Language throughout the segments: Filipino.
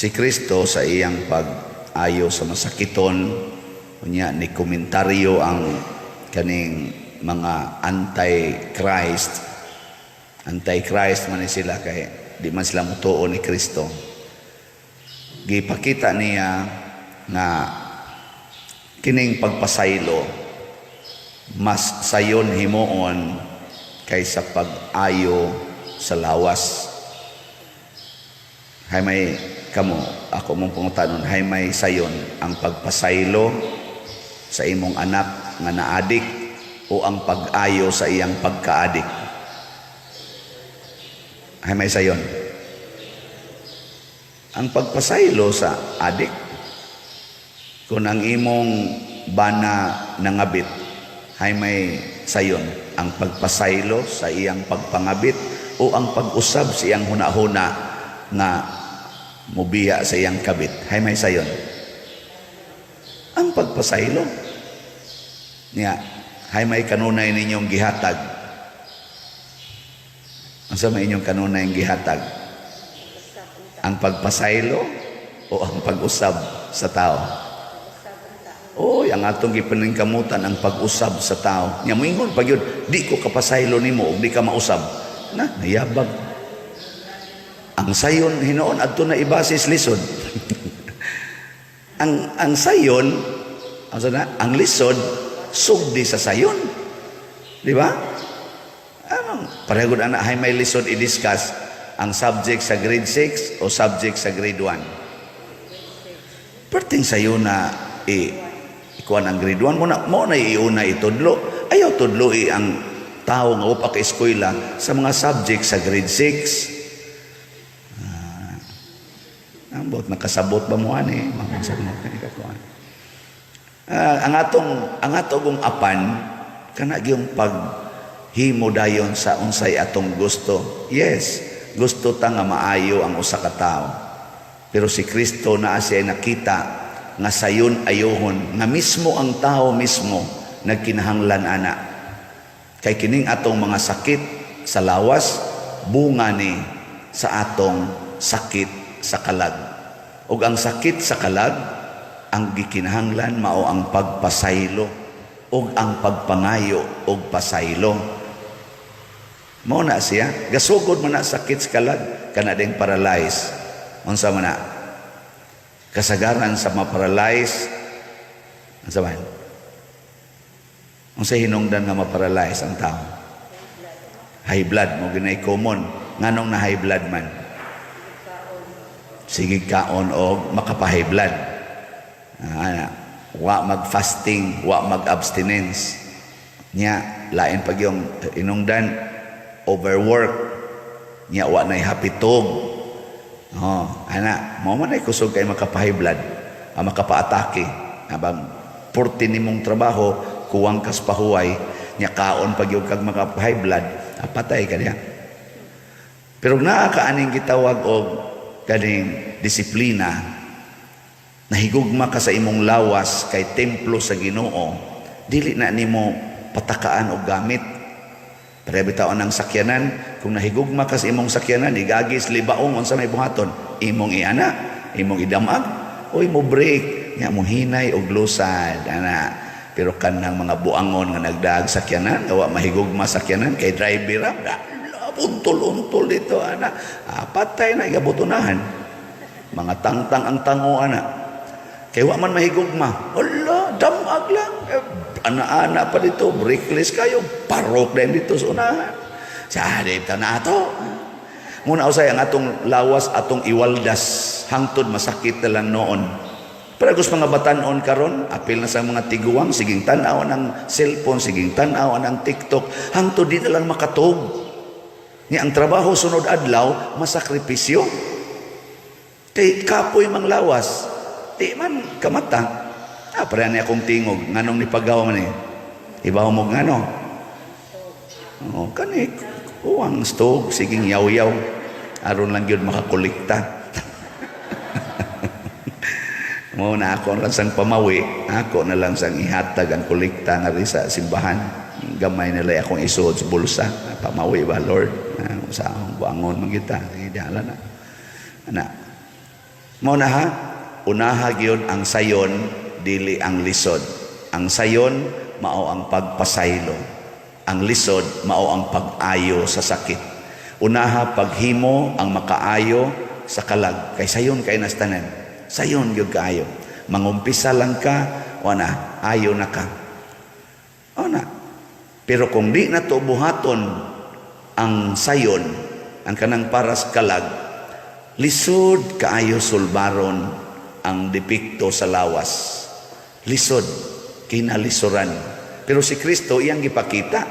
si Kristo sa iyang pag-ayo sa masakiton, unya ni komentaryo ang kaning mga anti-Christ man ni sila, kay di man sila mutuo ni Kristo. Gipakita niya nga kining pagpasaylo mas sayon himuon kaysa pag-ayo sa lawas. Hay may kamo, ako mong pangutanon, hay may sayon ang pagpasaylo sa imong anak nga naadik o ang pag-ayo sa iyang pagkaadik? Hay may sayon. Ang pagpasaylo sa adik, kung ang imong bana nangabit, hay may sayon. Ang pagpasaylo sa iyang pagpangabit o ang pag-usab sa iyang huna-huna nga mubiya sa iyang kabit, hay may sayon. Ang pagpasaylo niya, hay may kanunay ninyong gihatag. Ang sa may inyong kanunay ng gihatag? Ang pagpasaylo o ang pag-usab sa tao? Ang atong gipaningkamutan ang pag-usab sa tao. Nya moingon pag yun, di ko kapasaylo nimo o di ka mausab. Nayabag. Ang sayon hinoon adto na ibasis lisod. ang sayon, ang lisod sugdi sa sayon. Di ba? Parehod anak hay may lisod i-discuss ang subject sa grade 6 o subject sa grade 1. Perting sayo na ikuan ang grade 1 mo na iuna itudlo. Ayaw tudlo ang tao nga upa ka eskwela sa mga subject sa grade 6. Ambot nakasabot ba mo ani? Ang atong apan kana gyung paghimo dayon sa unsay atong gusto. Yes, gusto ta nga maayo ang usa ka tawo. Pero si Kristo naa siya nakita nga sayon ayohon nga mismo ang tao mismo nagkinahanglan ana. Kay kining atong mga sakit sa lawas bunga ni sa atong sakit sa kalag. Ug ang sakit sa kalag ang gikinahanglan mao ang pagpasaylo ug ang pagpangayo ug pasaylo. Mao na siya gasugod man na sakit sa kalag kana ding paralyze. Unsa man na kasagaran sa ma-paralyze? Unsa man? Unsa hinungdan nga ma-paralyze ang tao? High blood mo ginay common. Nganong na high blood man? Sige kaon o makapa-high blood. Wa mag-fasting, wa mag-abstinence. Nya lain pag yung inungdan overwork. Nya wa nay hapitog. Mo man ay kusog kay makapa-high blood, makapa-atake. Abang 40 nimong trabaho, kuwang kas pahuway, nya kaon pag yung kag makapa-high blood, patay ka diya. Pero naa kaaning gitawag og kaning disiplina, nahigugma ka sa imong lawas kay templo sa Ginoo, dili na nimo patakaan og gamit. Pero bitaon ang sakyanan, kung nahigugma ka sa imong sakyanan, igagis libaong unsa may buhaton, imong iana, imong idamag, o imo break, nya mo hinay og lusad ana. Pero kanang mga buangon nga nagdaag sakyanan, wa mahigugma sakyanan kay driver untol-untol dito ana. Patay na igabutunahan. Mga tangtang ang tango ana. Kay wa man mahigugma. Ala, damag lang. Ana-ana pa dito, breakless kayo, parok din dito sa unahan. Sadip ta na ato. Muna usay ang atong lawas, atong iwaldas, hangtod masakit na lang noon. Pero gusto mga batanon karon, apil na sa mga tiguang, siging tanaw ng cellphone, siging tanaw ng TikTok, hangtod di na lang makatog. Ni ang trabaho sunod adlaw, masakripisyo. Kay kapoy mang lawas, di man kamata. Para niya akong tingog, nganong ni pagawa man ibaw mo ngano. Kanik, uwang stog, siging yaw-yaw. Aron lang yun makakolekta. Mo na ako lang sang pamawi, ako na lang sang ihatag ang kolekta nga rin sa simbahan. Gamay nila akong isuod sa bulsa. Pamawi ba, Lord? Sa akong buangon magita. Ideala na. Mao na ha, unaha gyud ang sayon dili ang lisod. Ang sayon mao ang pagpasaylo. Ang lisod mao ang pag-ayo sa sakit. Unaha paghimo ang makaayo sa kalag. Kay sayon kay nastanan. Sayon gyud kaayo. Mangumpisa lang ka, wana, ayo na ka. O na. Pero kung di na to buhaton ang sayon, ang kanang paras kalag, lisod kaayo sulbaron ang depekto sa lawas. Lisod, kinalisuran. Pero si Kristo iyang gipakita.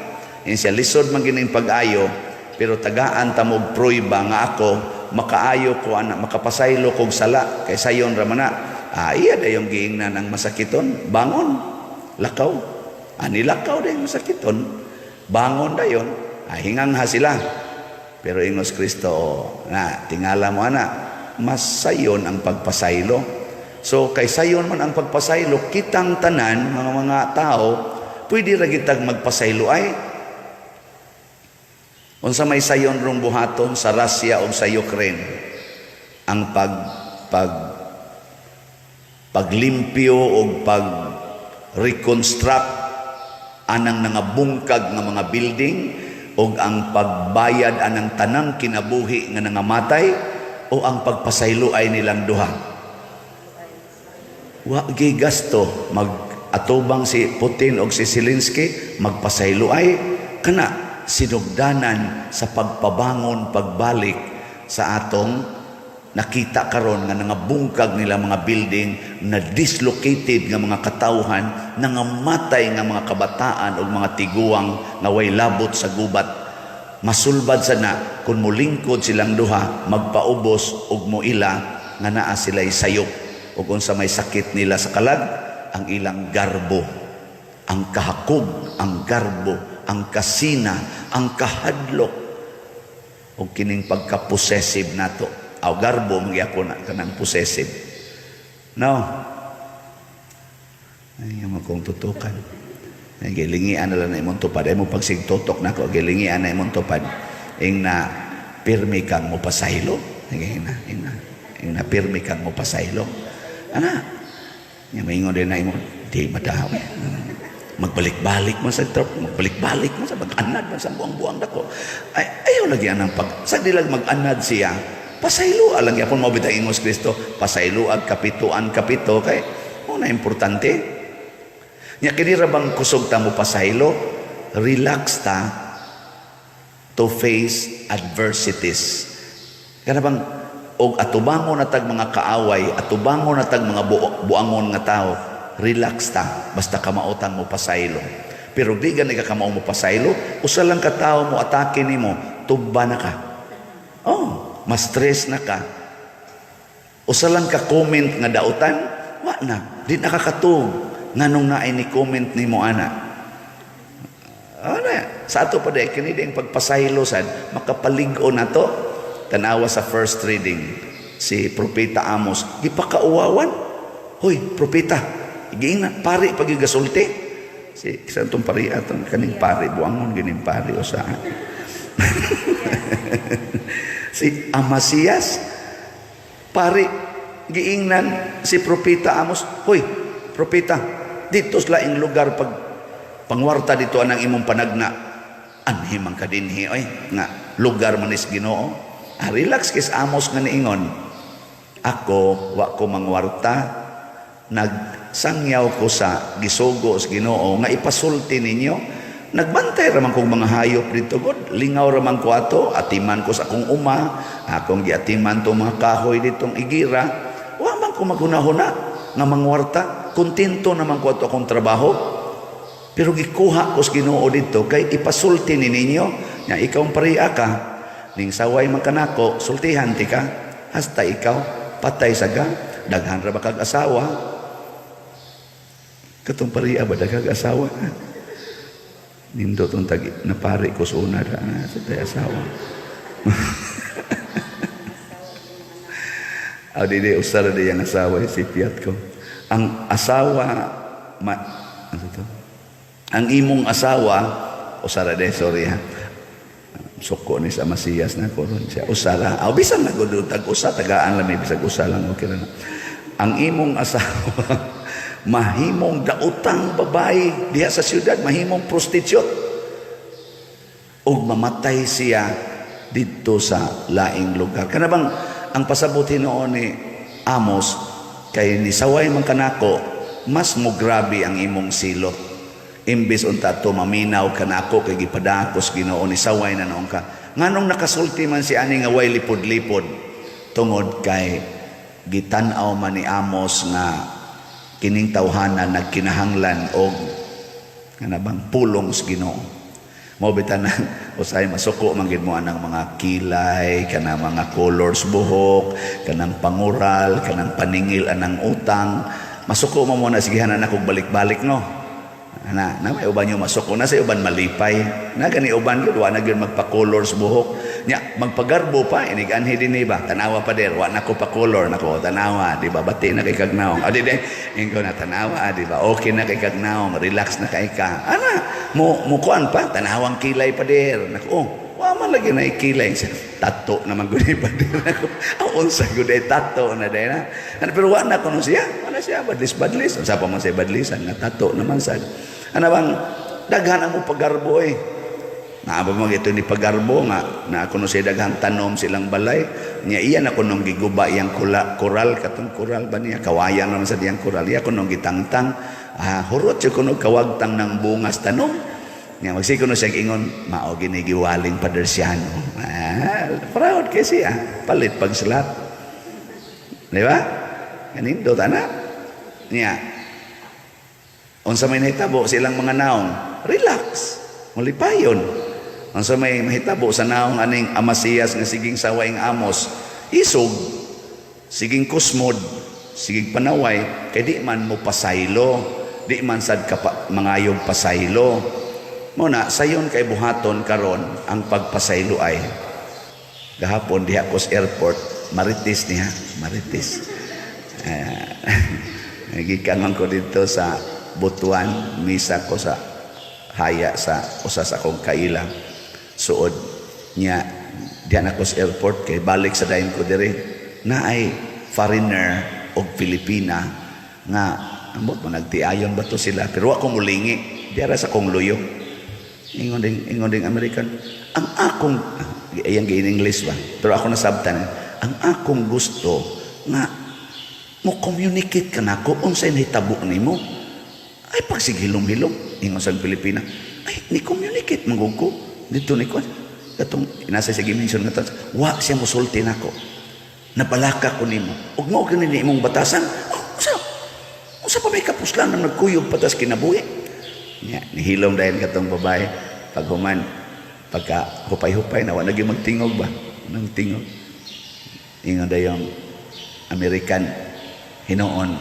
Yan siya, lisod man gining pag-ayo, pero tagaan ta mo pruiba nga ako, makaayo ko, anak, makapasaylo kog sala, kay sayon ramana. Iya dayong giingnan ang masakiton, bangon, lakaw. Nilakaw dayong masakiton, bangon dayon, hingang ha sila. Pero ingos Kristo, na, tingala mo ana, mas sayon ang pagpasaylo. So, kay sayon man ang pagpasaylo, kitang tanan, mga tao, pwede ragitag magpasaylo ay. Unsa may sayon rong buhaton sa Russia o sa Ukraine, ang paglimpyo o pag-reconstruct anang nangabungkag nga mga building o ang pagbayad anang tanang kinabuhi nga nangamatay o ang pagpasaylo ay nilang duha. Wa gi gasto mag-atubang si Putin o si Zelensky magpasaylo ay kana sinugdanan sa pagpabangon pagbalik sa atong nakita karon nga nangabungkag nila mga building na dislocated nga mga katawhan, nangamatay nga mga kabataan o mga tiguang nga way labot sa gubat. Masulbad sana kung mulingkod silang duha, magpaubos og moila nga naa sila'y sayop o kung sa may sakit nila sa kalag, ang ilang garbo, ang kahakog, ang garbo, ang kasina, ang kahadlok o kining pagka-possessive nato. Aw garbo magyako na kanang possessive. No. Ay mo kong tutukan. Ay gilingian na lang na imong tupad. Ay mo pagsigtutok nako gilingian na imong tupad. Ing na pirmi kang mo pasaylo. Ing na pirmi kang mo pasaylo. Ana. Nya maingon din na imo di madaw. Magbalik-balik man sa trap, magbalik-balik man sa mag-anad man sa buang-buang dako. Ay ayaw lagi anang pag sa dilag mag-anad siya. Pasaylo alang yapon mo bitay ingos Kristo, pasaylo ag kapituan kapito kay una importante. Nya kini ra bang kusog ta mo pasaylo, relax ta to face adversities. Kana bang og atubangon na tag mga kaaway, atubangon na tag mga buangon nga tao, relax ta basta kamaotan mo pasaylo. Pero di gani ka kamao mo pasaylo, usa lang ka tawo mo atake nimo, tuba na ka. Oh, ma-stress na ka. Usa lang ka comment nga dautan, wa na, di nakakatug nganong naay ni comment nimo ana. Ana, sa ato pa day kini ding pagpasaylo sad makapalig-o na to. Tanawa sa first reading si Propeta Amos, gipakauwawan. Hoy, propeta, giingnan pari pag gasulti. Si santong pari aton kaning pari buangon gining pari usa. Si Amasias pari giingnan si Propeta Amos, hoy propeta, dito sa laing lugar pag pangwarta dito anang imong panagna anhimang ka dinhi oy nga lugar man is Ginoo. Relax kis Amos nga niingon, ako wa ko mangwarta, nagsangyaw ko sa gisugo sa Ginoo nga ipasulti ninyo. Nagbantay raman kong mga hayop dito God, lingaw raman ko ato, atiman ko sa akong uma, akong giatiman to mga kahoy ditong igira. Wa man ko maghunahuna nga mangwarta, kontento naman ko ato akong trabaho. Pero gikuha ko sa Ginoo dito kay ipasulti ni ninyo nga ikaw pariya ka, ning saway man kanako, sultihan ti ka, hasta ikaw patay sa ga, daghan ra ba kag asawa? Katong pariya ba daghang asawa? Nindot ang tagi na pare ko sa una sa tayo asawa. Di usara di yung asawa si piyat ko. Ang asawa ano to? Ang imong asawa usara di sorry ha. suko ni sa Masiyas na ko ron siya usala bisan na gud tag usa tagaan lang bisag usa lang okay na ang imong asawa mahimong daotang babae diha sa syudad mahimong prostitute ug mamatay siya didto sa laing lugar kana bang ang pasabot noon ni Amos kay ni saway man kanako mas mo grabe ang imong silot imbis unta to maminaw kanako kay gipadakos Ginoo ni saway na noon ka nganong nakasulti man si ani nga way lipod-lipod tungod kay gitan-aw man ni Amos nga kining tawhanan nagkinahanglan og kana bang pulong sa Ginoo mo bitanan usay masuko man gid mo anang mga kilay kanang mga colors buhok kanang pangural kanang paningil anang utang masuko mo muna sigihanan ako balik-balik no na may uban yung masuko na sa uban malipay na gani uban gid wa na gyud magpa-colors buhok nya magpagarbo pa iniganhi dinhi ba tanawa pa der wa nako pa color nako tanawa di ba bati na kay kagnaong adi de ingo na tanawa di ba okay na kay kagnaong relax na kay ka ana mo kuan pa tanawang kilay pa der nako wa man lagi na kilay tato naman gud pa der nako unsa gud ay tato na der na pero wa na kuno siya wala siya badlis unsa pa man siya badlisan nga tato naman sad ana bang daghan mo pagarbo naaba mo ito ni pagarbo nga na kuno siya daghang tanom silang balay niya iya na kunong giguba yang koral katong koral ba niya kawayan naman sa diyang koral iya kunong gitangtang hurot siya kunong kawagtang ng bungas tanom niya magsiko no siya ingon mao ginigiwaling padersyano proud kay siya palit pagsalat di ba ganito tana niya unsa may nahitabo silang mga naong relax mulipayon unsa may mahitabo sa naong aning Amasiyas nga siging sawaing Amos isog siging kusmod siging panaway kay di man mo pasaylo di man sad ka mangayong pasaylo mo na sayon kay buhaton karon ang pagpasaylo ay gahapon diha ko sa airport marites niya marites gikan ko dito sa Butuan misa ko sa haya sa usa sa akong kaila suod niya diyan ako sa airport kay balik sa dayon ko diri na ay foreigner og Pilipina nga ambot mo nagtiayon ba to sila pero ako mulingi diara sa akong luyo ingon ding American ang akong ayang in English ba pero ako nasabtan ang akong gusto nga mo communicate ka nako unsay nahitabo nimo ay pagsigilom-hilom ingon sa Pilipina ay ni communicate magugko dito ni kon katong inasa sa gimension nga wa siya mosulti nako nabalaka ko nimo ug mao kini ni imong batasan usa pa may kapuslan nang nagkuyog patas kinabuhi nya nihilom dayon katong babae paghuman pagka hupay-hupay na wa na gyud magtingog ba nang tingog ingon dayon American hinuon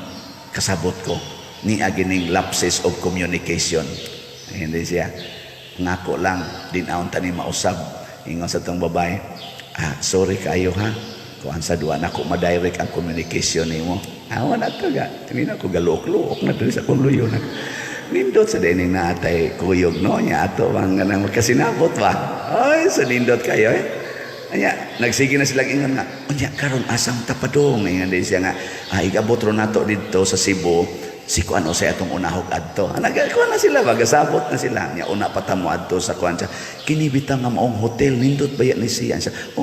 kasabot ko ni agining lapses of communication hindi siya ngako lang din-aon tani mausab ingon sa tong babae sorry kayo ha kuan sa duwa nako ma-direct ang communication nimo awan ato ga tingin ako galuok-luok na diri sa kong luyo na nindot sa dining naatay kuyog no nya ato bang nang magkasinabot ba ay sa nindot kayo anya nagsige na silang ingon nga unya karon asam tapadong ingon din siya nga igabot ro nato didto sa Cebu si kuan o sa atong unahog adto nagakuan na sila bagasabot na sila nya una patamo adto sa kuan siya kinibitang nga maong hotel nindot baya ni siya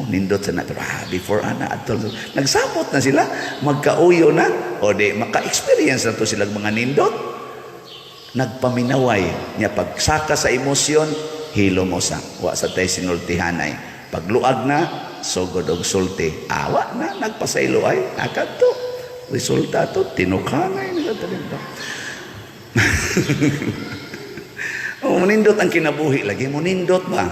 nindot sa na pero before ana adto nagsabot na sila magkauyo na o di maka-experience na to silang mga nindot nagpaminaway nya pagsaka sa emosyon hilo mo sa wa sa tay sinultihanay pagluag na sugod og sulti awa na nagpasaylo ay akadto resulta to tinukhanay nila talento munindot ang kinabuhi lagi munindot ba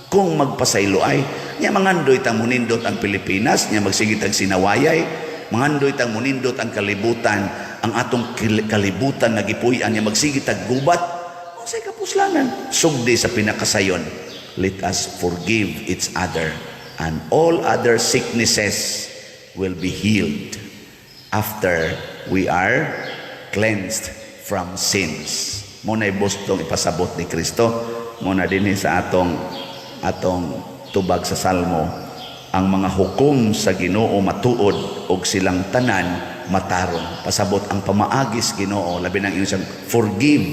kung magpasaylo ay nya mangandoy tang munindot ang Pilipinas nya magsigit ang sinawayay mangandoy tang munindot ang kalibutan ang atong kalibutan nagipuy-an nya magsigit ang gubat unsay kapuslanan sugdi sa pinakasayon let us forgive each other and all other sicknesses will be healed after we are cleansed from sins. Muna ibustong ipasabot ni Kristo. Muna din sa atong atong tubag sa Salmo, ang mga hukom sa Ginoo matuod og silang tanan matarong. Pasabot ang pamaagis Ginoo, labi ng inyong forgive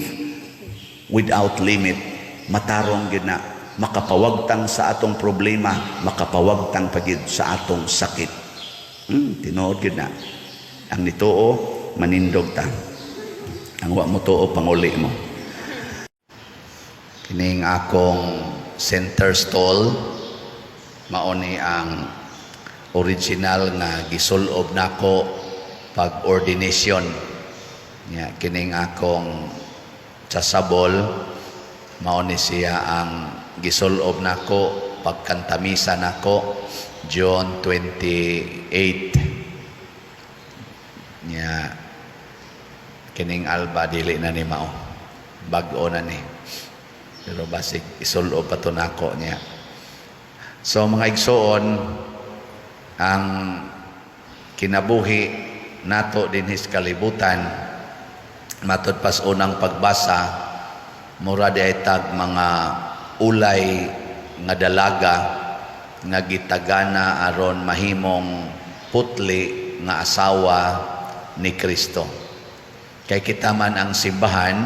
without limit. Matarong gyud na, makapawagtang sa atong problema, makapawagtang pagid sa atong sakit. Tinuod gyud na. Ang nituo manindog ta. Ang wa mo tuo panguli mo. Kining akong center stall mao ni ang original nga gisulob nako pag ordination. Kining akong chasabol mao ni siya ang gisulob nako pagkantamisa nako June 28. Kining alba dili na ni mao, bag-o na ni, pero basig isulob pa to nako niya. So mga igsoon, ang kinabuhi nato dinhis kalibutan matud pas unang pagbasa, mura di ay tag mga ulay nga dalaga nga gitagana aron mahimong putli nga asawa ni Kristo. Kay kita man ang simbahan,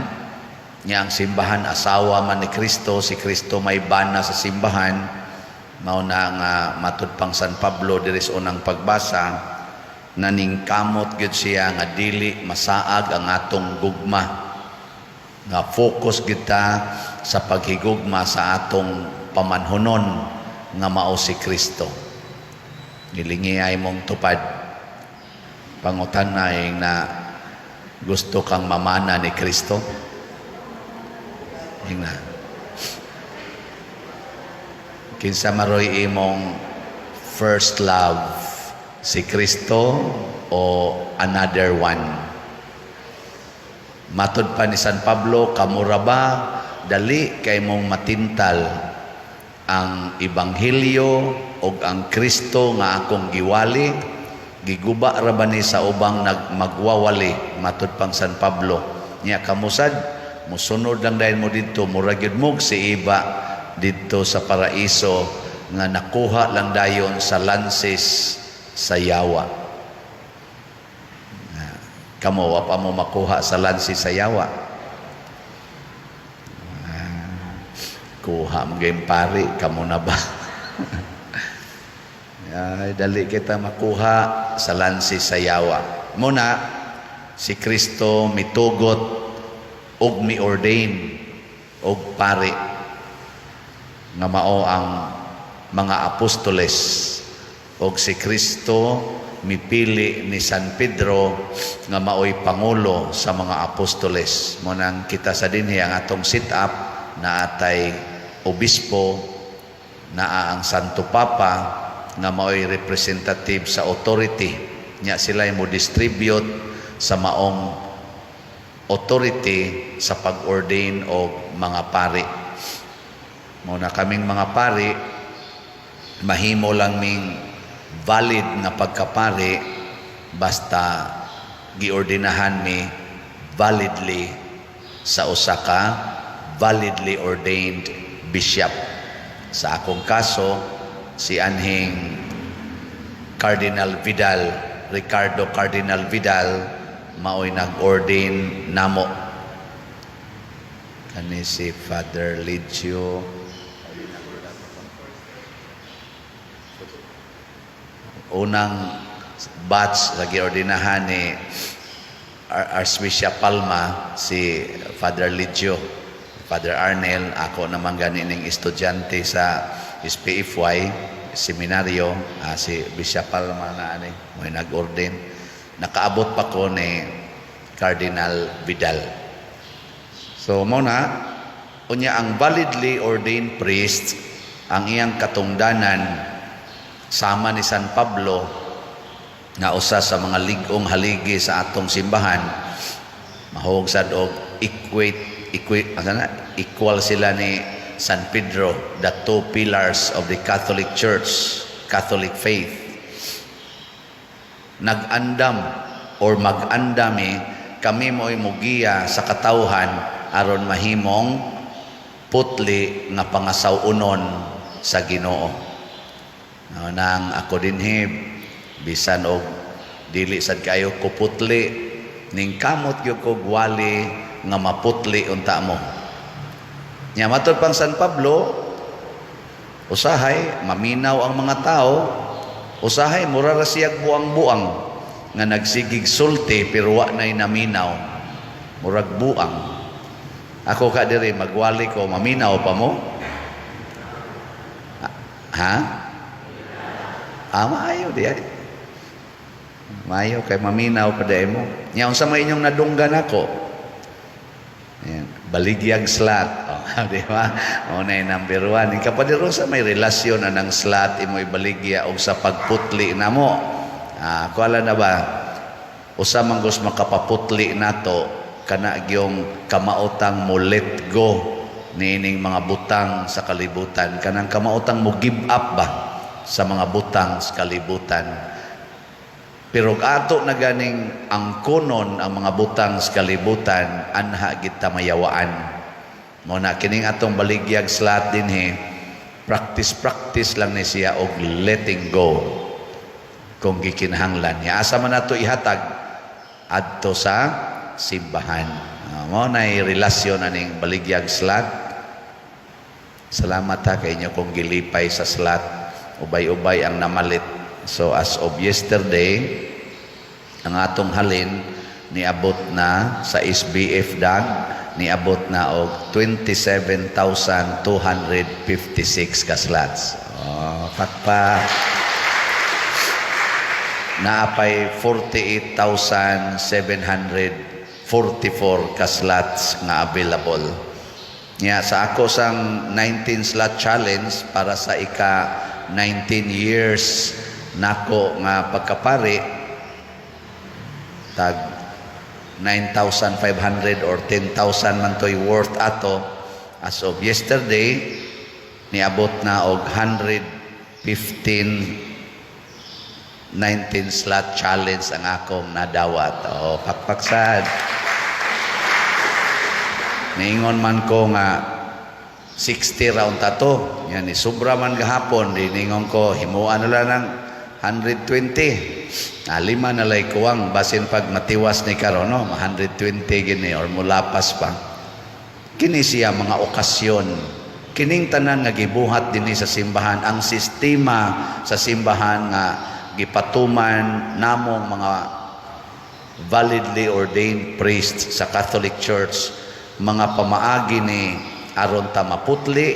niya ang simbahan asawa man ni Kristo, si Kristo may bana sa simbahan, mao na nga matud pang San Pablo diri sa unang pagbasa, naningkamot gyud siya nga dili masaag ang atong gugma, nga focus kita sa paghigugma sa atong pamanhunon nga mao si Kristo. Nilingi ay mong tupad pangutanay na gusto kang mamana ni Kristo. Hingna. Kinsa maroy imong first love, si Kristo o another one? Matud pa ni San Pablo, kamura ba dali kay mong matintal ang ebanghelyo o ang Kristo nga akong giwali? Giguba ra ba ni sa ubang magwawali? Matud pang San Pablo niya, kamusad musunod lang dahil mo dito, muragid mo si iba dito sa paraiso nga nakuha lang dayon sa lances sa yawa. Kamo wa pa mo makuha sa lances sa yawa. Kuha mo gayong pari, kamo na ba? Ay, dali kita makuha sa lansi sa yawa. Muna, si Kristo mitugot og mi-ordain og pari nga mao ang mga apostoles, og si Kristo mipili ni San Pedro nga maoy pangulo sa mga apostoles. Munang kita sa dinhi ang atong sit up na atay obispo, naa ang Santo Papa nga maoy representative sa authority nya, sila mo distribute sa maong authority sa pag-ordain og mga pari. Muna kaming mga pari, mahimo lang ming valid na pagkapari basta giordinahan mi validly sa usa ka validly ordained bishop. Sa akong kaso, si anhing Cardinal Vidal, Ricardo Cardinal Vidal, maoy nag-ordain namo. Kani si Father Lidio, unang batch lagi ordinahan ni Archbishop Palma, si Father Lidio, Father Arnel, ako naman ganing estudyante sa SPFY seminaryo, si Bishop Palma na may nag-ordain. Nakaabot pa ko ni Cardinal Vidal. So muna, unya ang validly ordained priest, ang iyang katungdanan sama ni San Pablo na usa sa mga ligong haligi sa atong simbahan, mahog sad og equal sila ni San Pedro, the two pillars of the Catholic Church, Catholic faith. Nag-andam or mag-andami kami mo'y mugiya sa katawhan aron mahimong putli nga pangasawunon sa Ginoo. No, nang ako dinhi bisan og dili sad kayo kuputli ning kamot gyud ko gwali nga maputli unta mo. Nya matod pang San Pablo, usahay maminaw ang mga tao, usahay mura ra siyag buang-buang nga nagsigig sulti pero wa nay naminaw, murag buang. Ako ka diri magwali ko, maminaw pa mo? Ha? Maayo di ay. Maayo kay maminaw pa dai mo. Nya unsa may inyong nadunggan ako? Ayan, baligyag slat. Oh, di ba? O na number 1. Ikapadiro sa may relasyon na ng slat imo ibaligya og sa pagputli na mo. Kuala na ba? Usa man gus makapaputli nato kana gyung kamautang mo let go niining mga butang sa kalibutan. Kanang kamautang mo give up ba sa mga butang sa kalibutan. Pero ato na ganing angkonon ang mga butang sa kalibutan, anha kita mayawaan. Muna kining atong baligyag slat dinhi, practice lang ni siya og letting go kung gikinahanglan niya. Asa man nato ihatag adto sa simbahan. Mo nay relasyon aning baligyag slat. Salamat ha kay inyo kung gilipay sa slat. Ubay-ubay ang namalit. So as of yesterday, ang atong halin niabot na sa SBF DAG, niabot na og 27,256 ka slots. Pakpa. Naapay 48,744 ka slots nga available. Sa ako sang 19 slot challenge para sa ika 19 years nako nga pagkapari, tag 9,500 or 10,000 man to'y worth ato. As of yesterday, niabot na og 115 19 slot challenge ang akong nadawat. Pakpaksad. Niingon man ko nga 60 round tato. Yan, sobra man gahapon. Niingon ko, himuan na lang ng 120. Lima na lay kuwang. Basin pag matiwas ni karon, no? 120 gini or mulapas pa. Kini siya mga okasyon. Kining tanan nga gibuhat dinhi sa simbahan. Ang sistema sa simbahan nga gipatuman namong mga validly ordained priests sa Catholic Church, mga pamaagi ni aron ta maputli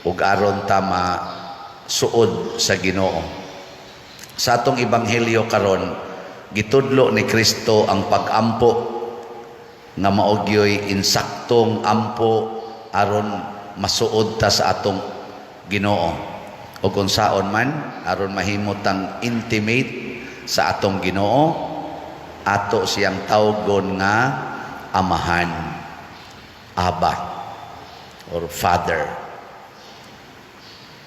ug aron ta masuod sa Ginoo. Sa atong ebanghelyo karon, gitudlo ni Kristo ang pag-ampo nga maogyoy insaktong ampo aron masuod ta sa atong Ginoo. O kung saon man, aron mahimot ang intimate sa atong Ginoo, ato siyang tawgon nga amahan, Aba, or Father.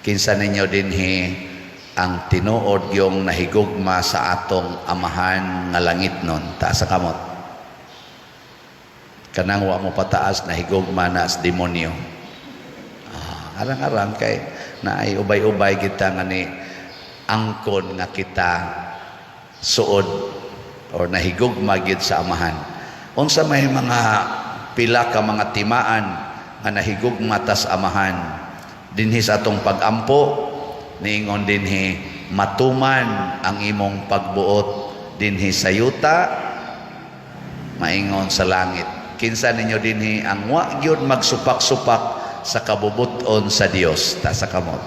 Kinsa ninyo dinhi ang tinuod yung nahigugma sa atong amahan nga langit nun, taas sa kamot. Kanang wa mo pataas, nahigugma na sa demonyo. Arang-arang kay na ay ubay-ubay kita nga ni angkon nga kita suod or nahigugma gid sa amahan. Unsa may mga pila ka mga timaan nga nahigugma ta sa amahan dinhi sa atong pag-ampo, niingon dinhi matuman ang imong pagbuot dinhi sa yuta, maingon sa langit. Kinsa ninyo dinhi ang wa gyud magsupak-supak sa kabubuton sa Dios, ta sa kamot.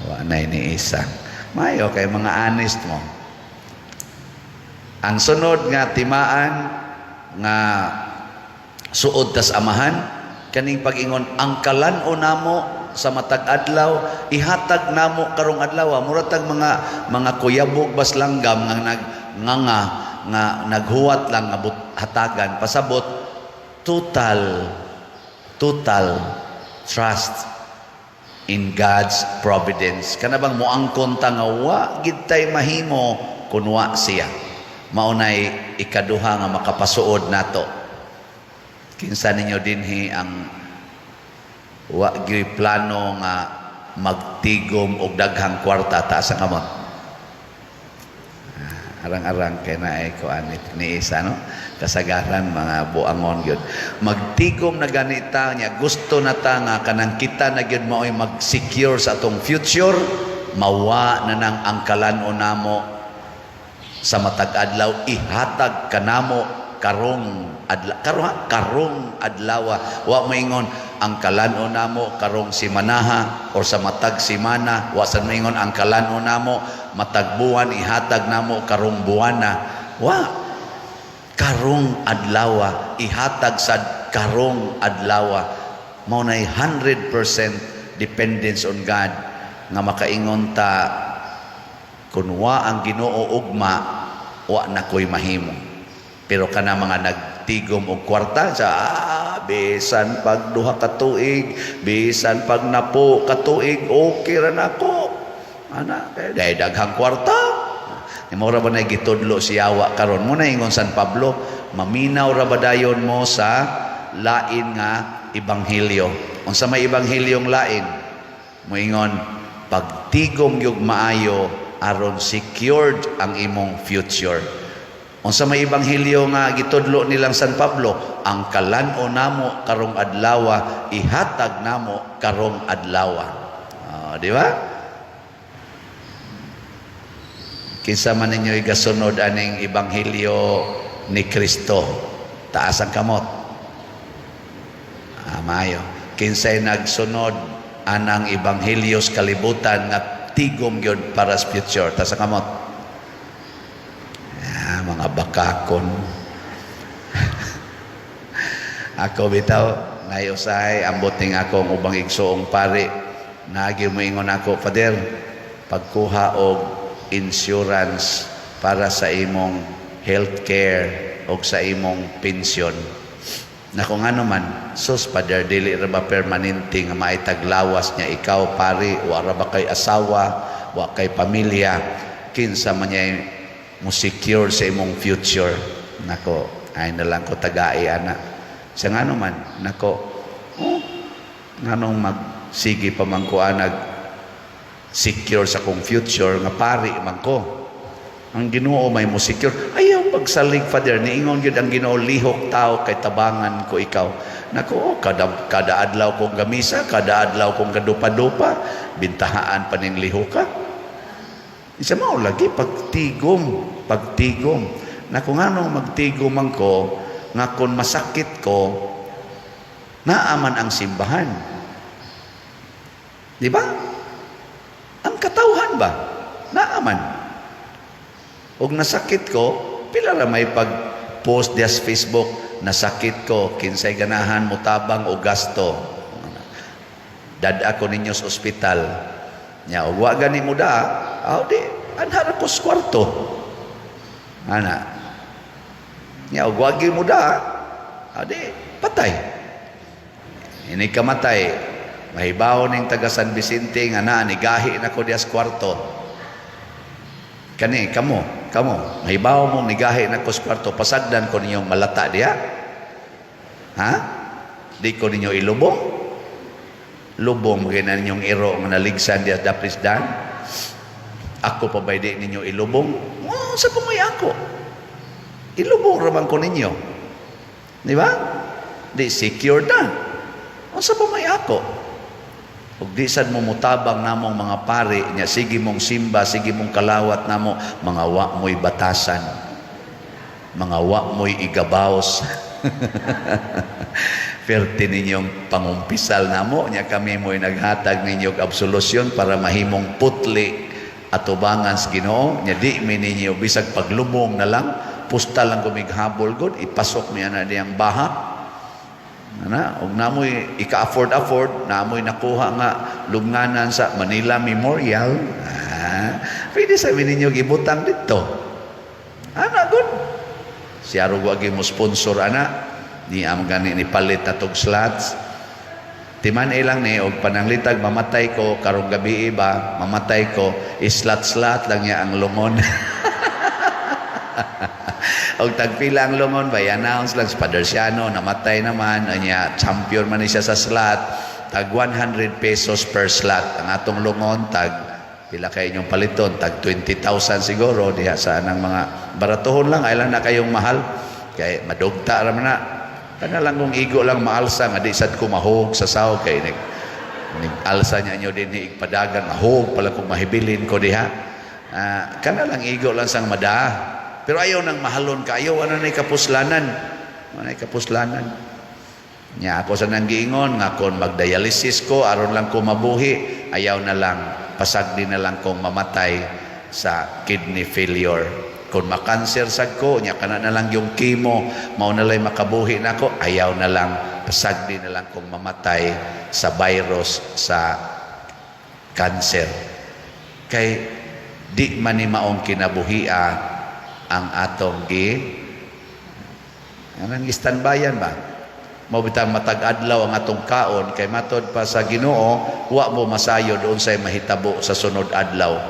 Wa na ni isa. Mayo kay mga honest mo. Ang sunod nga timaan nga suod tas amahan, kaning pag-ingon ang kalan-o namo sa matag adlaw, ihatag namo karong adlaw. Muratag mga kuyabog bas langgam nga nga naghuwat lang nga hatagan pasabot total trust in God's providence. Kana bang moangkon ta nga wa gid tay mahimo kun wa siya. Maunay ikaduha nga makapasuod nato. Kinsa ninyo dinhi ang Wa gyud plano nga magtigom og daghang kwarta taas ang kamot. Arang-arang kay naay ko anit ni isa no kasagaran mga buangon gyud magtigom na ganita nya gusto na ta nga kanang kita na gyud mao'y mag-secure sa atong future mawa na nang angkalan-on namo sa matag adlaw ihatag kanamo karong adlaw wa maingon ang kalan-on namo karong simanaha or sa matag simana wa sa maingon ang kalan-on namo matag buwan ihatag namo karong buwana wa karong adlaw ihatag sad karong adlaw mao nay 100% dependence on God nga makaingon ta kun wa ang Ginoo ugma wa na koy mahimo. Pero kana mga nagtigom og kwarta sa bisan pag duha ka tuig, bisan pag napo ka tuig, okay ra nako. Ana, kay daghang kwarta. Ni mo ra ba na gitudlo si Yawa karon mo na ingon San Pablo, maminaw ra ba dayon mo sa lain nga ebanghelyo. Unsa may ebanghelyong lain? Mo ingon pagtigom gyud maayo aron secured ang imong future. Unsa may ebanghelyo nga gitudlo nilang San Pablo, ang kalan-on namo karong adlaw ihatag namo karong adlaw. Di ba? Kinsa man ninyo igasunod aning ebanghelyo ni Kristo, taas ang kamot. Mayo. Kinsay nagsunod anang ebanghelyo sa kalibutan nga tigom gyud para sa future, taas ang kamot. Mga bakakon. Ako bitaw ngayosay amboting akong ubang igsoong pari nagimingon ako, Father, pagkuha og insurance para sa imong healthcare o sa imong pensyon na kung ano man sus Father dili ra ba permanente nga maitaglawas niya ikaw pari wa ra ba kay asawa wa kay pamilya kinsa man niya mo secure sa imong future. Nako, ay na lang ko tagai ana. Sa ngano man, nako, nganong magsige pa man ko nag secure sa kong future nga pari man ko. Ang Ginoo may mo secure. Ayaw pagsalig, Father, niingon gyud ang Ginoo lihok tao kay tabangan ko ikaw. Nako, kada adlaw kong gamisa, kada adlaw kong kadupa-dupa, bintahaan pa ning lihok ka. Isa mao lagi pagtigom. Na kung anong magtigom man ko, nga kung masakit ko, naaman ang simbahan. Di ba? Ang katawhan ba? Naaman. Og nasakit ko, pila ra may pag-post diya sa Facebook, nasakit ko, kinsay ganahan mo tabang o gasto. Dada ko ninyo sa ospital. Nya og wa gani mo da, di anhara ko sa kwarto. Ana. Nya og wa gyud mo da, di patay. Ini kamatay. Mahibaw ning taga San Vicente nga na ni gahi na ko diya sa kwarto. Kani kamo, mahibaw mo ni gahi na ko sa kwarto, pasagdan ko ninyong malata diya. Ha? Di ko ninyo ilubong. Lubong gina ninyong iro nga naligsan diya daprisdan. Ako pa ba di ninyo ilubong? Sa pamay ako. Ilubong raman ko ninyo. Di ba? Di secure na. Sa pamay ako. Ug di sad mo mutabang namong mga pari nya sige mong simba, sige mong kalawat namo, mga wa mo'y batasan. Mga wa mo'y igabaos. Perte ninyong pangumpisal namo nya kami mo'y naghatag ninyong absolusyon para mahimong putli atubangan sa Ginoo nya di mi ninyo bisag paglubong na lang pusta lang gumighabol gud ipasok niya na diyang baha ana og namoy ika-afford namoy nakuha nga lubnganan sa Manila Memorial pwede sabi ninyo gibutang dito ana gud siya ro wagi mo sponsor ana ni am gani ni palit na tog slots timan ilang ni og pananglitag mamatay ko karong gabi ba mamatay ko islat lang niya ang lungon og tagpila ang lungon ba i-announce lang sa Padersiano namatay naman anya champion man siya sa slot tag 100 pesos per slot. Ang atong lungon, tag, pila kayo inyong paliton, tag 20,000 siguro, diha sa anang mga baratuhon lang, ay lang na kayong mahal. Kaya madugta raman na. Kana lang kung igo lang maalsa, nga di sad ko mahog sa sao, kay alsa niya nyo din igpadagan, mahog pala kung mahibilin ko diha. Kana lang igo lang sang mada. Pero ayaw nang mahalon ka, ayaw ano na kapuslanan. Ano na kapuslanan. Nya ako sa nanggiingon nga kon magdialysis ko aron lang ko mabuhi, ayaw na lang, pasagdi na lang kong mamatay sa kidney failure. Kung makanser sad ko, nya kana na lang yung chemo, mao na lang makabuhi na ako, ayaw na lang, pasagdi na lang kong mamatay sa virus sa cancer. Kay di man ni maong kinabuhia ang atong anong standbyan ba? Mabitang matag-adlaw ang atong kaon, kay matod pa sa Ginoo, wa mo masayo doon sa mahitabo sa sunod adlaw.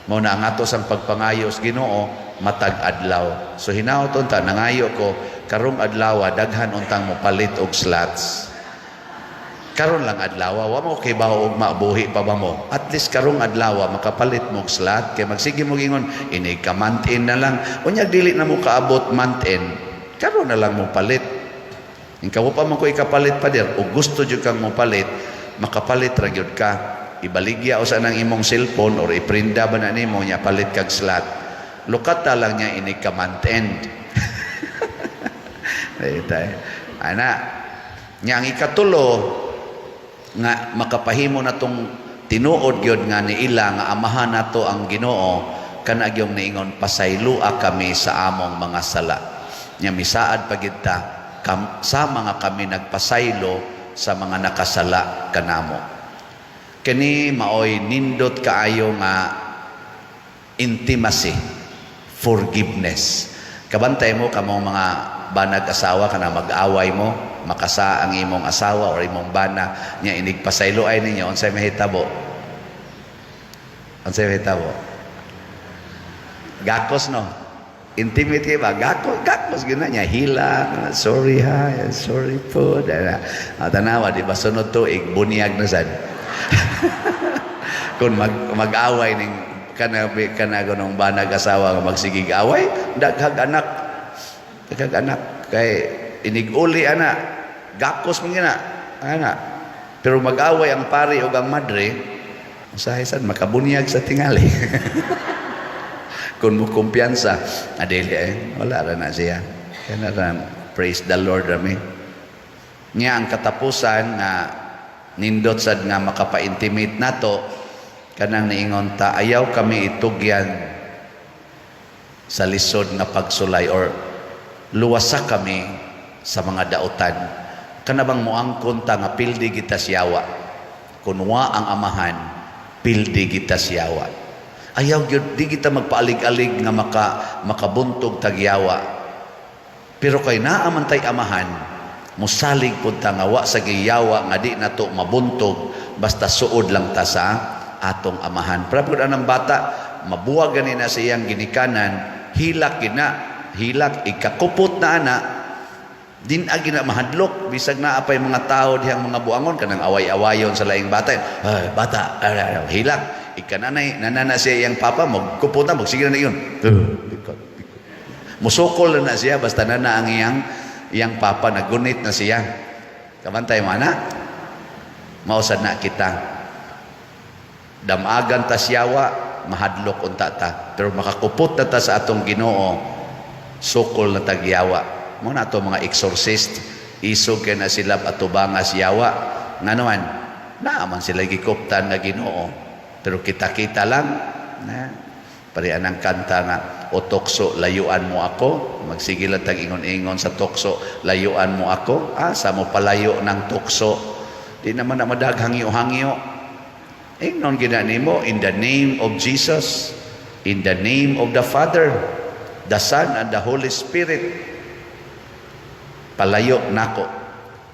Mao na ang ato sang pagpangayo sa Ginoo, matag-adlaw. So hinaoton ta, nangayo ko, karong adlaw daghan untang mo palit og slots. Karon lang adlaw, wa mo kay bawo og mabuhi pa ba mo? At least karong adlaw makapalit mo og slot, kay magsige mo gingon, ini ka month end na lang. Unya dili na mo kaabot month end. Karon na lang mo palit. Ikaw pa man ko ikapalit pa der, o gusto jud kang mo palit, makapalit ra gyud ka. Ibaligya usa nang imong cellphone or iprinda ba na nimo nya palit kag slot. Lukata lang niya ini ka month end. Ana, nya ang ikatulo nga makapahimo na tong tinuod gyud nga niila nga amahan nato ang Ginoo, kana gyud niingon pasaylua kami sa among mga sala. Nya misaad pagid ta sa mga kami nagpasaylo sa mga nakasala kanamo. Kini maoy nindot kaayo nga intimacy, forgiveness. Kabantay mo kamong mga banag asawa kana mag-away mo, makasa ang imong asawa or imong bana nya inigpasaylo ay ninyo unsay mahitabo? Unsay mahitabo? Gakos no. Intimate ba? Gakos gina niya. Hila. Sorry ha. Sorry po. Tanawa, di ba? Sunod to, bunyag na sad. Kung mag-away ning kanang banag asawa nga magsigig away, daghag anak. Daghag anak. Kay iniguli ana. Gakos mo gina. Ana. Pero mag-away ang pari o ang madre, usahay sad, makabunyag sa tingali. Kung mo kumpiyansa, adili wala ra na siya. Kaya na praise the Lord rami. Nya ang katapusan nga nindot sad nga makapa-intimate nato, kanang niingon ta, ayaw kami itugyan sa lisod nga pagsulay or luwasa kami sa mga dautan. Kanabang moangkon ta nga pildi kita siyawa. Kunwa ang amahan, pildi kita siyawa. Ayaw gyud di kita magpaalig-alig nga makabuntog tagyawa. Pero kay naa man tay amahan, musalig pud ta nga wa sa giyawa nga di nato mabuntog basta suod lang ta sa atong amahan. Para pud anang bata mabuwag gani na sa iyang ginikanan, hilak ikakupot na ana. Din agi na mahadlok bisag naa pay mga tao dihang mga buangon kanang away-awayon sa laing bata. Bata, hilak. Ikananay, nanana siya iyang papa, magkuputan, magsige na yun. Musukol na siya, basta nana ang iyang papa, nagunit na siya. Kamantay mo, anak, mausad na kita. Damagan ta siyawa, mahadlok unta ta. Pero makakupot na ta sa atong Ginoo, sukol na tagyawa. Muna ito mga exorcist, isog ka na sila atubanga siyawa. Nga naman, naaman sila gikuptan na Ginoo. Pero kita-kita lang, parian ang kanta nga, o tukso, layuan mo ako. Magsige lang tag-ingon-ingon sa tukso, layuan mo ako. Sa mo palayo ng tukso. Di naman na madaghangyo-hangyo. Ingnon ginani mo, in the name of Jesus, in the name of the Father, the Son, and the Holy Spirit, palayo nako.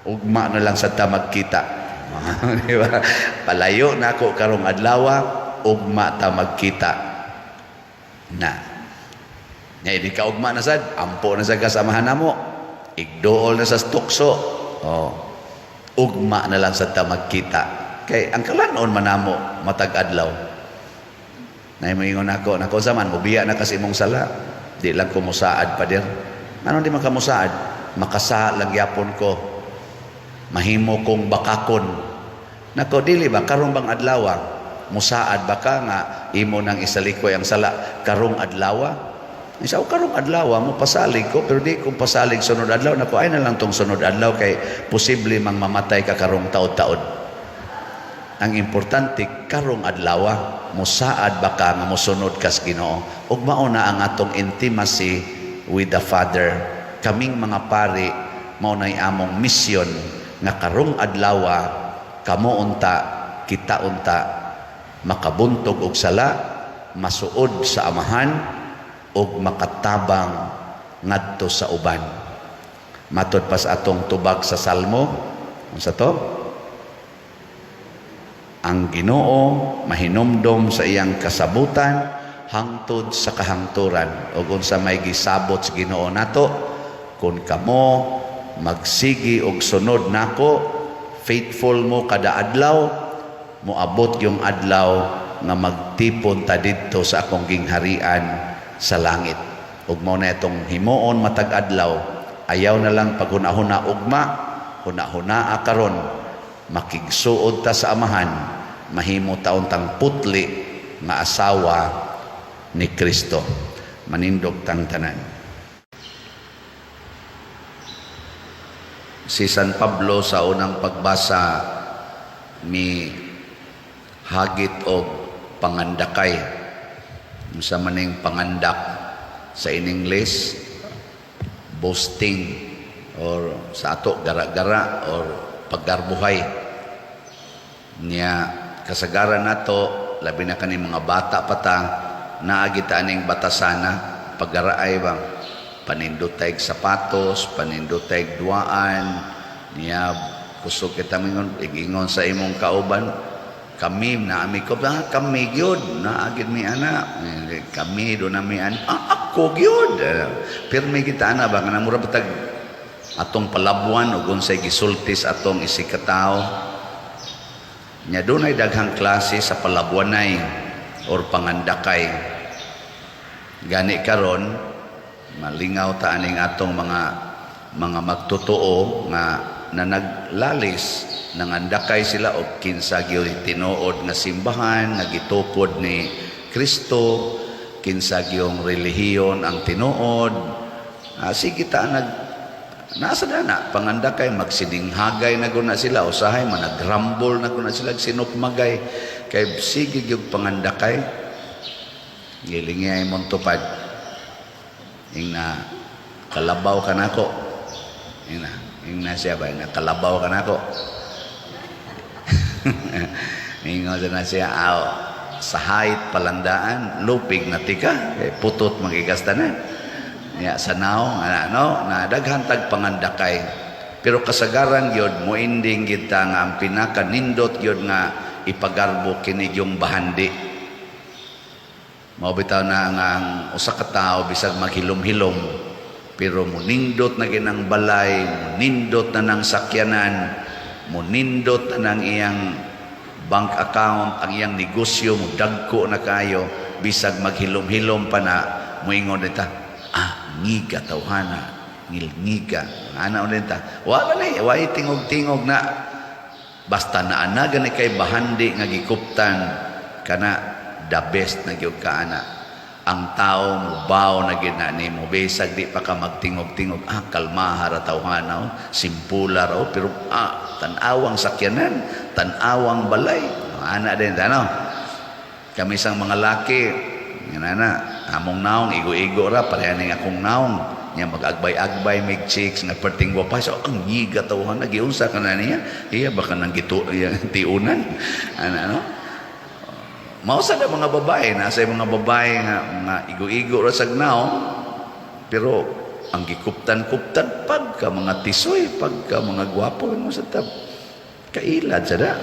Ugma na lang sa tamagkita. Diba? Palayo na ako karong adlawa, ugma ta magkita na. Nya di ka ugma na sad, ampo na sa kasamahan namo. Igdool na sa tukso. ugma na lang sa ta magkita. Kay ang kalanon manamo matag adlaw. Nay moingon nako zaman mubiya na kasi imong sala. Di lang ko musaad pa dir. Ano di man ka musaad? Makasa lang yapon ko. Mahimo kong bakakon. Nako dili ba karong bang adlaw musaad ba ka nga imo nang isalikoy ang sala karong adlaw? Isa karong adlaw mo pasalig ko pero di ko pasalig sunod adlaw nako ay na lang tong sunod adlaw kay posible mang mamatay ka karong taod-taod. Ang importante karong adlaw musaad ba ka nga mosunod kas Ginoo ug mao na ang atong intimacy with the Father. Kaming mga pari mao nay among mission nga karong adlaw kamo unta kita unta makabuntog og sala masuod sa amahan ug makatabang ngadto sa uban. Matod pa sa atong tubag sa Salmo unsa to? Ang Ginoo mahinumdom sa iyang kasabutan hangtod sa kahangturan ug unsa may gisabot sa Ginoo nato kun kamo magsigi og sunod nako faithful mo kada adlaw moabot yung adlaw nga magtipon ta didto sa akong gingharian sa langit ug mao na itong himuon matag adlaw ayaw na lang paghuna-huna ugma huna-hunaa karon makigsuod ta sa amahan mahimo taon tang putli nga asawa ni Kristo manindog tang tanan. Si San Pablo sa unang pagbasa mi hagit og pangandakay sa maning pangandak sa in English boasting or sa ato gara-gara or paggarbuhay niya kasagaran nato labi na kani mga bata pata naagita aning batasana paggaraay bang panindotay sapatos panindotay duaan niya kusog kita ingon sa imong kauban kami na ami ko kami gyud naagid mi ana kami do na mi ana ako gyud pirmi kita ana ba kanang mura batag atong palabuan ug unsay gisultis atong isikataw nya dunay daghang klase sa palabuanay or pangandakay gani karon malingaw ta aning atong mga magtotoo nga naglalis nangandakay sila og kinsa gyud tinuod nga simbahan nga gitupod ni Kristo kinsa gyung relihiyon ang tinuod sige ta nasa na pangandakay magsidinghagay na guna sila usahay managrambol na guna sila sinupmagay kay sige gyud pangandakay gilingay mong tupad ing na kalabaw ka nako ing na siya ba na kalabaw ka nako ingon na siya sa height palandaan lupig na tika kay putot magigastanan ya sa naong na daghan tag pangandakay pero kasagaran gyud mo ending kita nga ang pinakanindot gyud nga ipagarbo kini yung bahandi mao bitaw na nga ang usa ka tawo bisag maghilom-hilom pero munindot na ginang balay munindot na ng sakyanan munindot na ng iyang bank account ang iyang negosyo mudagko na kayo bisag maghilom-hilom pa na moingon dita ngiga tawhana ngilngiga ana ulit ta wala na way tingog-tingog na basta naanagan ni kay bahandi nga gikuptan kana the best na gyud ka ana ang tao mubaw na ginani mo besag di pa ka magtingog-tingog kalma hara tawhana simpula raw pero tan-awang sakyanan tan-awang balay ana din ano kami sang mga laki nga among naong igo-igo ra pareha ning akong naong nya mag-agbay-agbay mig chicks nga perting guwapa so ang ngiga tawhan nagiunsa ka na niya iya baka nang tiunan ano mao sa mga babae nasa mga babae nga igo-igo ra sag naong pero ang gikuptan-kuptan pagka mga tisoy pagka mga gwapo mo sa tab kailad sada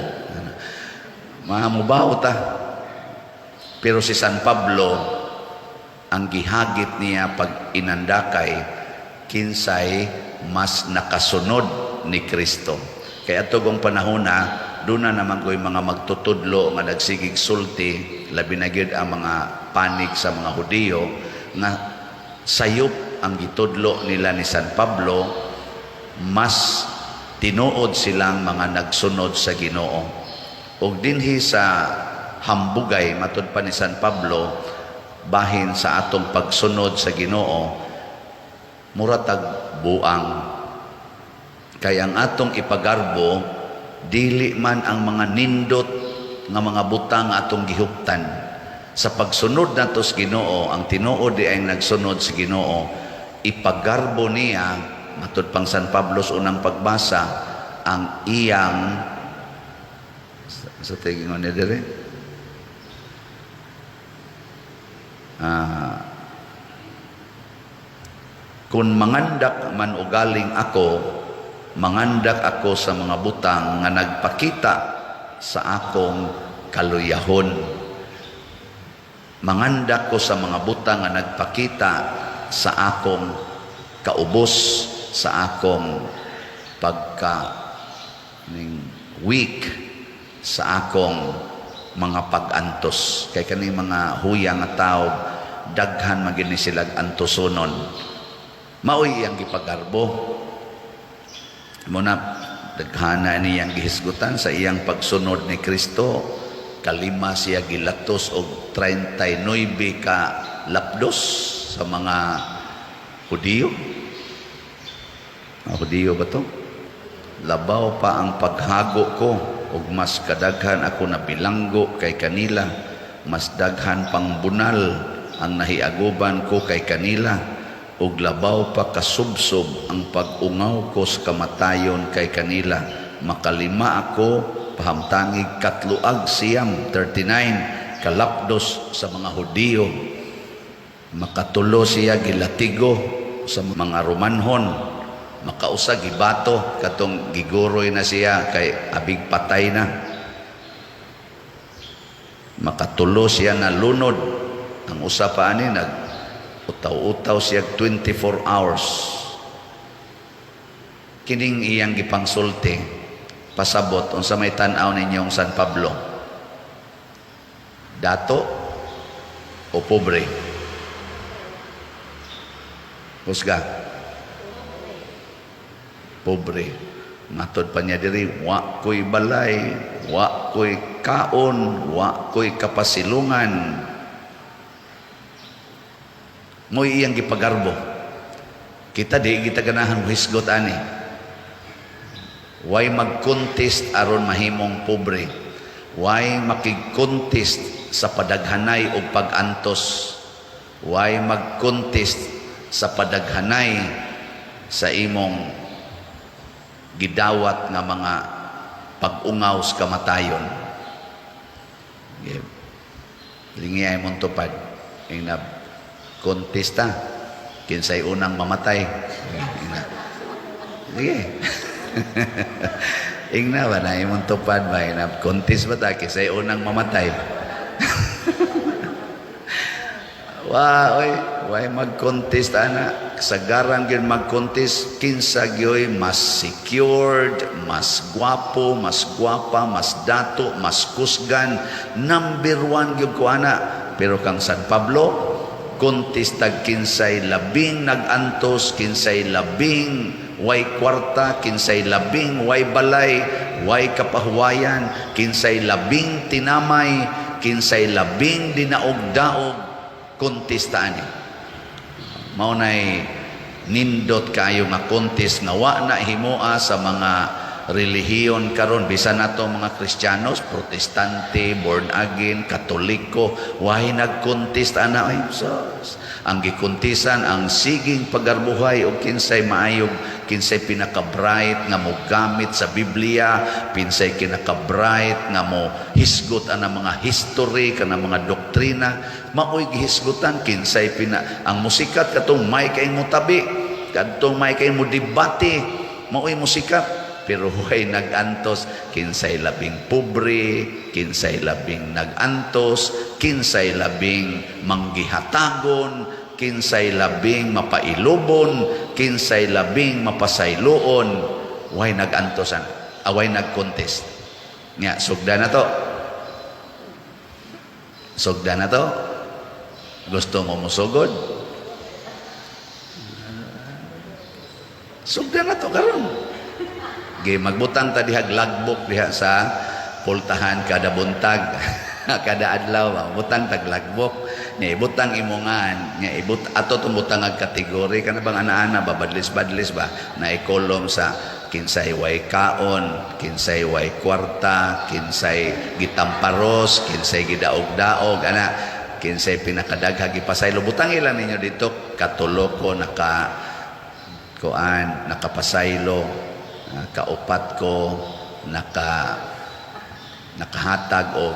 mamubaw ta pero si San Pablo ang gihagit niya pag inandakay kinsay mas nakasunod ni Kristo Kaya atong panahon na doon na naman ko yung mga magtutudlo nga nagsigig sulti, labi na gyud ang mga panig sa mga Hudiyo nga sayop ang gitudlo nila ni San Pablo, mas tinuod silang mga nagsunod sa Ginoo. Ug dinhi sa hambugay matud pa ni San Pablo, bahin sa atong pagsunod sa Ginoo, muratag buang. Kaya ang atong ipagarbo, dili man ang mga nindot nga mga butang atong gihuptan. Sa pagsunod nato sa Ginoo, ang tinuod di ay nagsunod sa Ginoo, ipagarbo niya, matud pang San Pablo sa unang pagbasa, ang iyang sa tingin niya dire kung mangandak man ugaling ako, mangandak ako sa mga butang nga nagpakita sa akong kaluyahon. Mangandak ko sa mga butang nga nagpakita sa akong kaubos, sa akong weak, sa akong mga pag-antos. Kay kaning mga huyang nga tao, daghan magini sila antosonon. Maoy iyang gipagarbo. Muna, daghana niyang gihisgutan sa iyang pagsunod ni Kristo. Kalima siya gilatos og 39 ka lapdos sa mga Hudiyo. Mga Hudiyo ba to? Labaw pa ang paghago ko, ug mas kadaghan ako na bilanggo kay kanila. Mas daghan pang bunal ang nahiaguban ko kay kanila. Ug labaw pa kasubsob ang pag-ungaw ko sa kamatayon kay kanila. Makalima ako, pahamtangig katluag siyam, 39 kalapdos sa mga Hudiyo. Makatulo siya gilatigo sa mga Romanhon. Makausa gibato, katong giguroy na siya kay abig patay na. Makatulo siya na lunod. Ang usa pa ani utaw-utaw siya 24 hours. Kining iyang gipangsulti, pasabot, unsa may tan-aw ninyong San Pablo? Dato o pobre? Husga? Pobre. Matod pa niya diri, wa ko'y balay, wa ko'y kaon, wa ko'y kapasilungan. Mo'y iyang gipagarbo. Kita di kita ganahan hisgot ani. Way mag-contest aron mahimong pobre. Way makig-contest sa padaghanay o pag-antos. Way mag-contest sa padaghanay sa imong gidawat nga mga pag-ungaw sa kamatayon. Lingiyay mong tupad. Inab kontesta, kinsay unang mamatay. Sige. Ingna ba na imong tupad ba? Kontest ba ta? Kinsay unang mamatay. Way mag-contest ana. Sagaran gyud mag-contest, kinsa gyoy mas secured, mas gwapo, mas gwapa, mas dato, mas kusgan, number 1 gyud ko ana. Pero kang San Pablo, contest tag kinsay labing nagantos, kinsay labing way kwarta, kinsay labing way balay, way kapahuwayan, kinsay labing tinamay, kinsay labing dinaog-daog, kontestaan niya. Maunay nindot kayo nga contest nga wa na himoa sa mga relihiyon karon, bisan nato mga Kristiyanos, Protestante, born again, Katoliko, wahi nag-contest ana. Ay sus, ang gikuntisan ang siging pagarbuhay o kinsay maayog, kinsay pinaka-bright nga mo gamit sa Biblia, pinsay kinaka-bright nga mo hisgot ana mga history kana mga doktrina, maoy gihisgutan kinsay ang musikat katong may kay mo tabi, kadtong may kay mo debate, maoy musikat. Pero huwag nagantos, kinsay labing pobre, kinsay labing nagantos, kinsay labing manggihatagon, kinsay labing mapailubon, kinsay labing mapasayloon, huwag nagantosan. away nag-contest. Nya, sugda na to. Sugda na to. Gusto mo musugod? Sugda na to karon. Gi magbutang ta diha lagbok diha sa pultahan kada buntag. Kada adlaw butang tag lagbok. Nya ibutang imongan, nya ato tong butang ag kategori kana bang ana-ana babadlis-badlis ba na ikolom sa kinsay way kaon, kinsay way kwarta, kinsay gitamparos, kinsay gidaog-daog, ana kinsay pinakadagha gipasaylo. Butang ilan ninyo dito katulo ko nakapasaylo, kaupat ko nakahatag og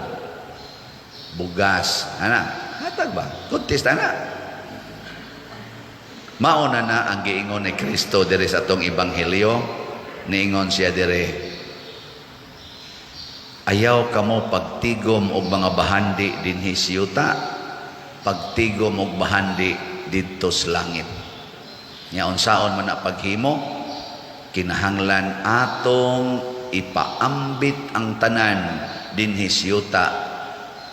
bugas, ana hatag ba contest ana. Mauna na ang giingon ni Kristo diri sa atong ebanghelyo. Niingon siya dire, ayaw kamo pagtigom og mga bahandi dinhi sa yuta, pagtigom og bahandi didto sa langit. Nya unsaon man na paghimo, kinahanglan atong ipaambit ang tanan dinhi sa yuta,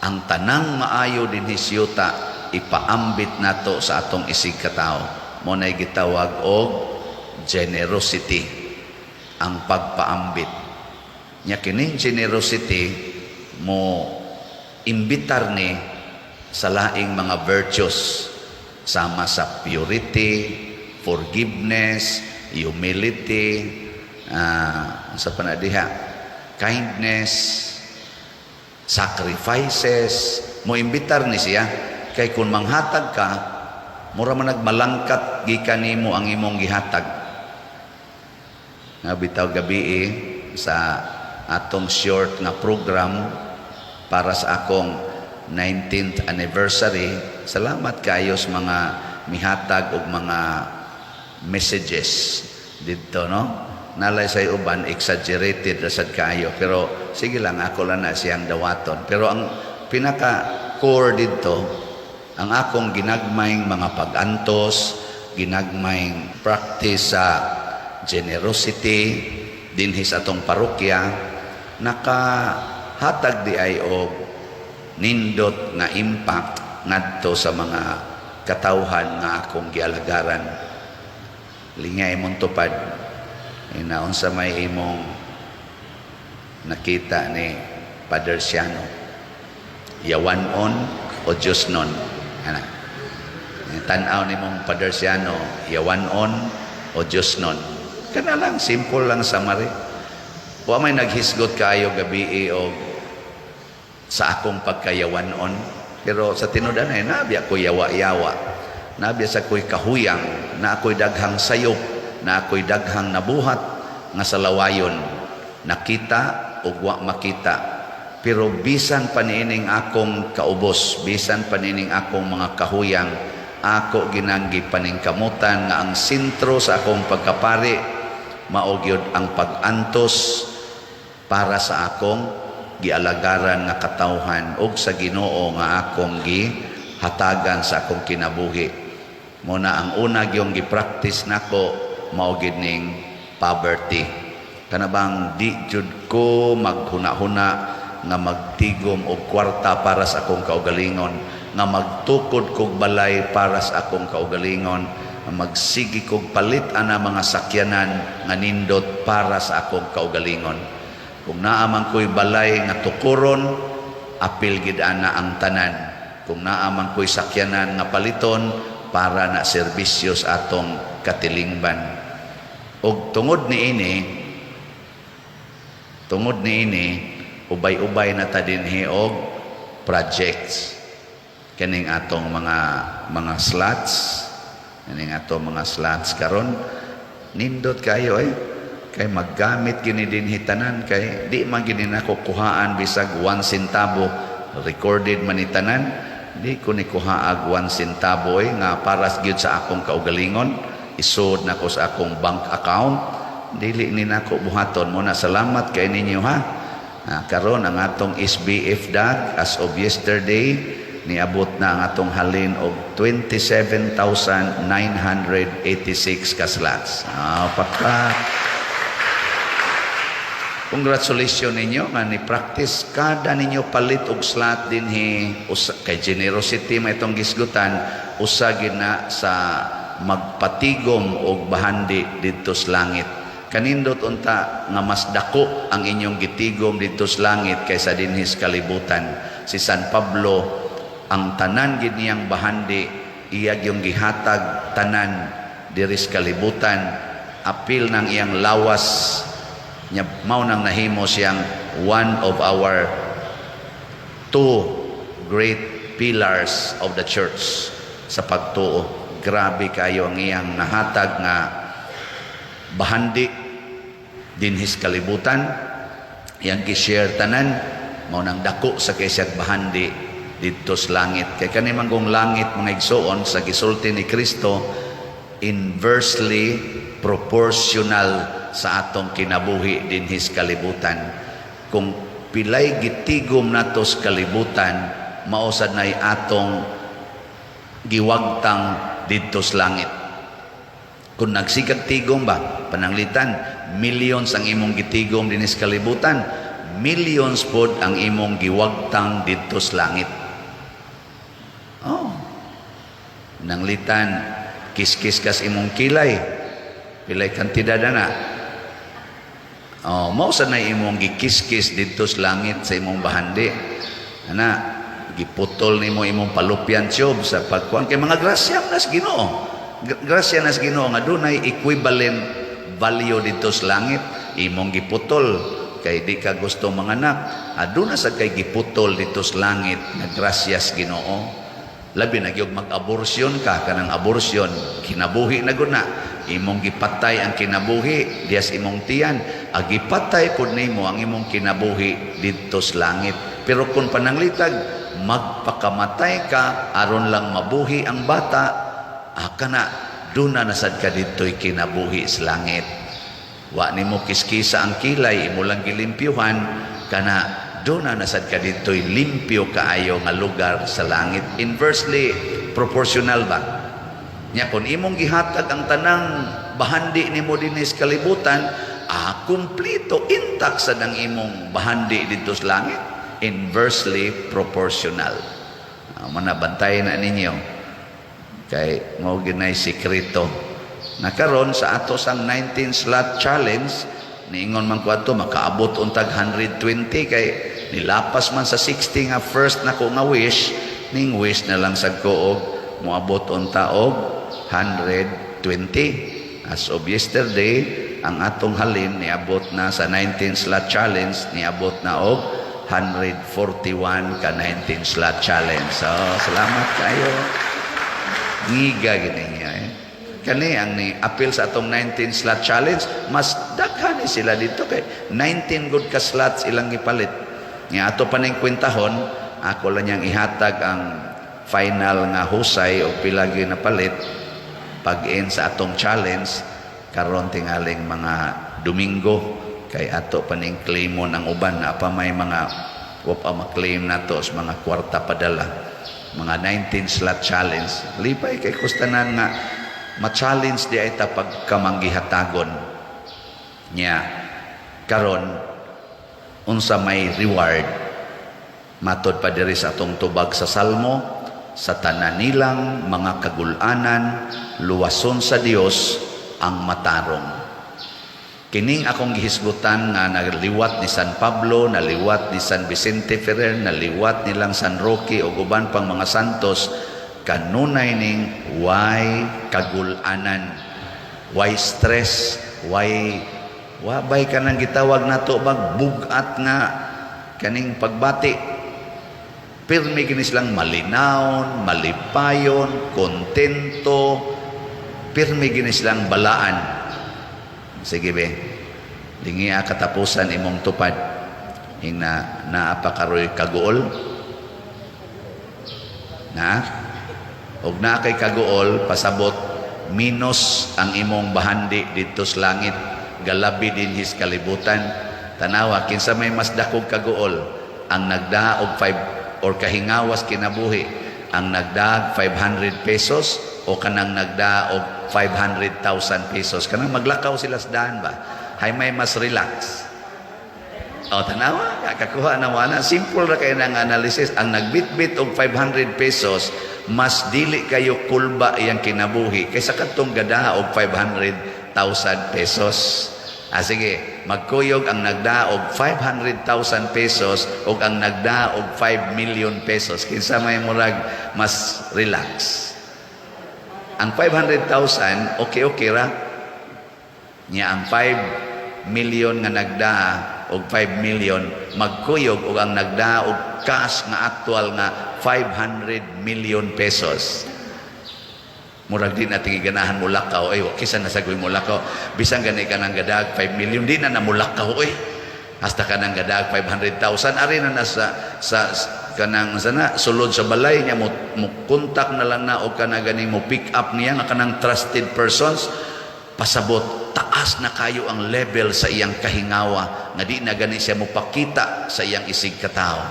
ang tanang maayo dinhi sa yuta ipaambit nato sa atong isig katao. Mo nay gitawag og generosity, ang pagpaambit. Nya kining generosity mo imbitar ni sa laing mga virtues sama sa purity, forgiveness, humility, sa panadiha, kindness, sacrifices. Mo imbitar ni siya kay kung manghatag ka, mura man nagmalangkat gikan nimo ang imong gihatag. Nga bitaw gabi sa atong short nga program para sa akong 19th anniversary. Salamat kayo sa mga mihatag og mga messages dito, no? Nalay sa uban exaggerated rasad kayo, pero sige lang, ako lang na siyang dawaton. Pero ang pinaka core dito, ang akong ginagmayng mga pag-antos, ginagmayng practice sa generosity dinhi sa atong parokya, nakahatag di ay og nindot nga impact ngadto sa mga katawhan nga akong gialagaran. Lingay mong tupad, inaon sa may imong nakita ni Padre Siano, yawanon o Diyos nun. Ano? Tanaw ni mong Padre Siano, yawanon o Diyos nun. Kana lang, simple lang summary. Wa may naghisgot kayo gabi o sa akong pagkayawanon. Pero sa tinudan ay nabi ako yawa-yawa. Nabi sa ako'y kahuyang, na ako'y daghang sayop, na ako'y daghang nabuhat, nga sa lawayon, nakita o wa makita. Pero bisan panining akong kaubos, bisan panining akong mga kahuyang, ako ginanggi paningkamutan nga ang sentro sa akong pagkapari, maugyod ang pag-antos para sa akong gialagaran nga katawhan ug sa Ginoo nga akong gihatagan sa akong kinabuhi. Muna ang una gyung gi-practice nako mao gid ning poverty. Kanabang di jud ko maghuna-huna nga magtigom og kwarta para sa akong kaugalingon, nga magtukod kog balay para sa akong kaugalingon, nga magsigi kog palit ana mga sakyanan nga nindot para sa akong kaugalingon. Kung naaman ko'y balay nga tukuron, apil gid ana ang tanan. Kung naaman ko'y sakyanan nga paliton, para na serbisyo sa atong katilingban. Og tungod ni ini, ubay-ubay na ta dinhi og projects. Kaning atong mga slots, kaning atong mga slots karon nindot kayo kay maggamit gini dinhi tanan, kay di man gini nako kuhaan bisag 1 centavo, recorded man ni tanan. Di ko ni kuhaag 1 centavo nga para gyud sa akong kaugalingon, isod nako sa akong bank account, dili ni nako buhaton. Muna salamat kay ninyo ha. Karon ang atong SBF DAG as of yesterday niabot na ang atong halin og 27,986 ka slots. Congratulations ninyo nga ni practice kada ninyo palit og slot dinhi kay generosity may itong gisgutan usa gid na sa magpatigom og bahandi didto sa langit. Kanindot unta nga mas dako ang inyong gitigom didto sa langit kaysa dinhi sa kalibutan. Si San Pablo ang tanan gid niyang bahandi iyag yung gihatag tanan diri sa kalibutan. Apil ng iyang lawas nya mao nang nahimo siyang one of our two great pillars of the church sa pagtuo. Grabe kayo ang iyang nahatag nga bahandi dinhis kalibutan, iyang gi-share tanan mao nang dako sa kaysag bahandi didto sa langit. Kay kani manggong langit mga igsoon sa gisulti ni Kristo inversely proportional sa atong kinabuhi dinhis kalibutan. Kung pilay gitigom nato sa kalibutan, mausad nay atong giwagtang didto sa langit. Kung nagsigag tigom ba, pananglitan, millions ang imong gitigom dinhis kalibutan, millions pod ang imong giwagtang didto sa langit. Oh. Nanglitan, kiskis kas imong kilay, pilay kantidad na. Oh, mao sa na imong gikiskis didto sa langit sa imong bahandi. Ana, giputol nimo imong palupyan tube sa pagkuan kay mga grasya nas Ginoo. Grasya nas Ginoo nga dunay equivalent value didto sa langit, imong giputol kay di ka gusto manganak. Aduna sa kay giputol didto sa langit nga grasya sa Ginoo. Labi na gyud mag-abortion ka, kanang abortion kinabuhi na gud na. Imong gipatay ang kinabuhi dias imong tiyan, agipatay pud nimo ang imong kinabuhi didto sa langit. Pero kung pananglitag magpakamatay ka aron lang mabuhi ang bata, kana duna nasad ka didto'y kinabuhi sa langit. Wa nimo kiskisa ang kilay, imo lang gilimpyuhan, kana duna nasad ka didto'y limpyo kaayo nga lugar sa langit. Inversely proportional ba? Nya kung imong gihatag ang tanang bahandi nimo dinhi sa kalibutan, kumpleto intact sa dang imong bahandi dito sa langit. Inversely proportional. Manabantay na ninyo kay mao ginay sikreto. Nakaron sa ato sang 19 slot challenge, niingon man ko ato makaabot untag 120 kay nilapas man sa 60 nga first nako nga wish, ning wish na lang sad ko og moabot unta og 120. As of yesterday, ang atong halin niabot na sa 19 slot challenge, niabot na og 141 ka 19 slot challenge. So, salamat kayo. Ngiga gini niya Kani ang ni appeal sa atong 19 slot challenge, mas daghan ni sila dito kay 19 good ka slots ilang gipalit. Nga ato pa ning kwentahon, ako lang yang ihatag ang final nga husay o pilagi na palit pag-in sa atong challenge karon tingaling mga Domingo kay ato pa ning claimon ang uban na pa may mga pa ma-claim nato sa mga kwarta padala mga 19 slot challenge lipay kay kustanan nga ma-challenge di ay ta pagkamanggihatagon nya karon unsa may reward matod pa diri sa atong tubag sa Salmo, sa tanan nilang mga kagulanan luwason sa Dios ang matarong. Kining akong gihisgutan nga naliwat ni San Pablo, naliwat ni San Vicente Ferrer, naliwat nilang San Roque o uban pang mga santos, kanunay ning why kagulanan, why stress, why wabay ka nang gitawag nato bag bugat nga kaning pagbati. Pirmi kini silang malinawon, malipayon, kontento, pirmi kini silang balaan. Sige be, dingi katapusan imong tupad, ing naapakaroy kaguol, na, og na kay kaguol, pasabot, minus ang imong bahandi dito sa langit, galabi din his kalibutan, tanawa, kinsa may mas dakog kaguol, ang nagdaog 5 or kahingawas kinabuhi ang nagdaag 500 pesos o kanang nagdaog 500,000 pesos kanang maglakaw sila sa daan ba hay may mas relax O, tanawa, kakakuha na wala. Simple ra kayo ng analysis. Ang nagbitbit og 500 pesos, mas dili kayo kulba iyang kinabuhi kaysa katong gadaha og 500,000 pesos. Sige, magkuyog ang nagdaa og 500,000 pesos o ang nagdaa og 5 million pesos. Kinsa may murag mas relax. Ang 500,000, okay ra. Nya ang 5 million nga nagdaa og 5 million, magkuyog og ang nagdaa og cash nga actual nga 500 million pesos. Murag din natin ganahan mo lakaw, kisa nasagoy mo lakaw, bisang ganay ka ng gadag 5 million, di na namulakaw, hasta ka ng gadag 500,000, ari na nasa kanang sana sulod sa balay niya mo kontak na lang na o kana gani mo pick up niya nga kanang trusted persons, pasabot taas na kayo ang level sa iyang kahingawa nga di na gani siya mo pakita sa iyang isig katao.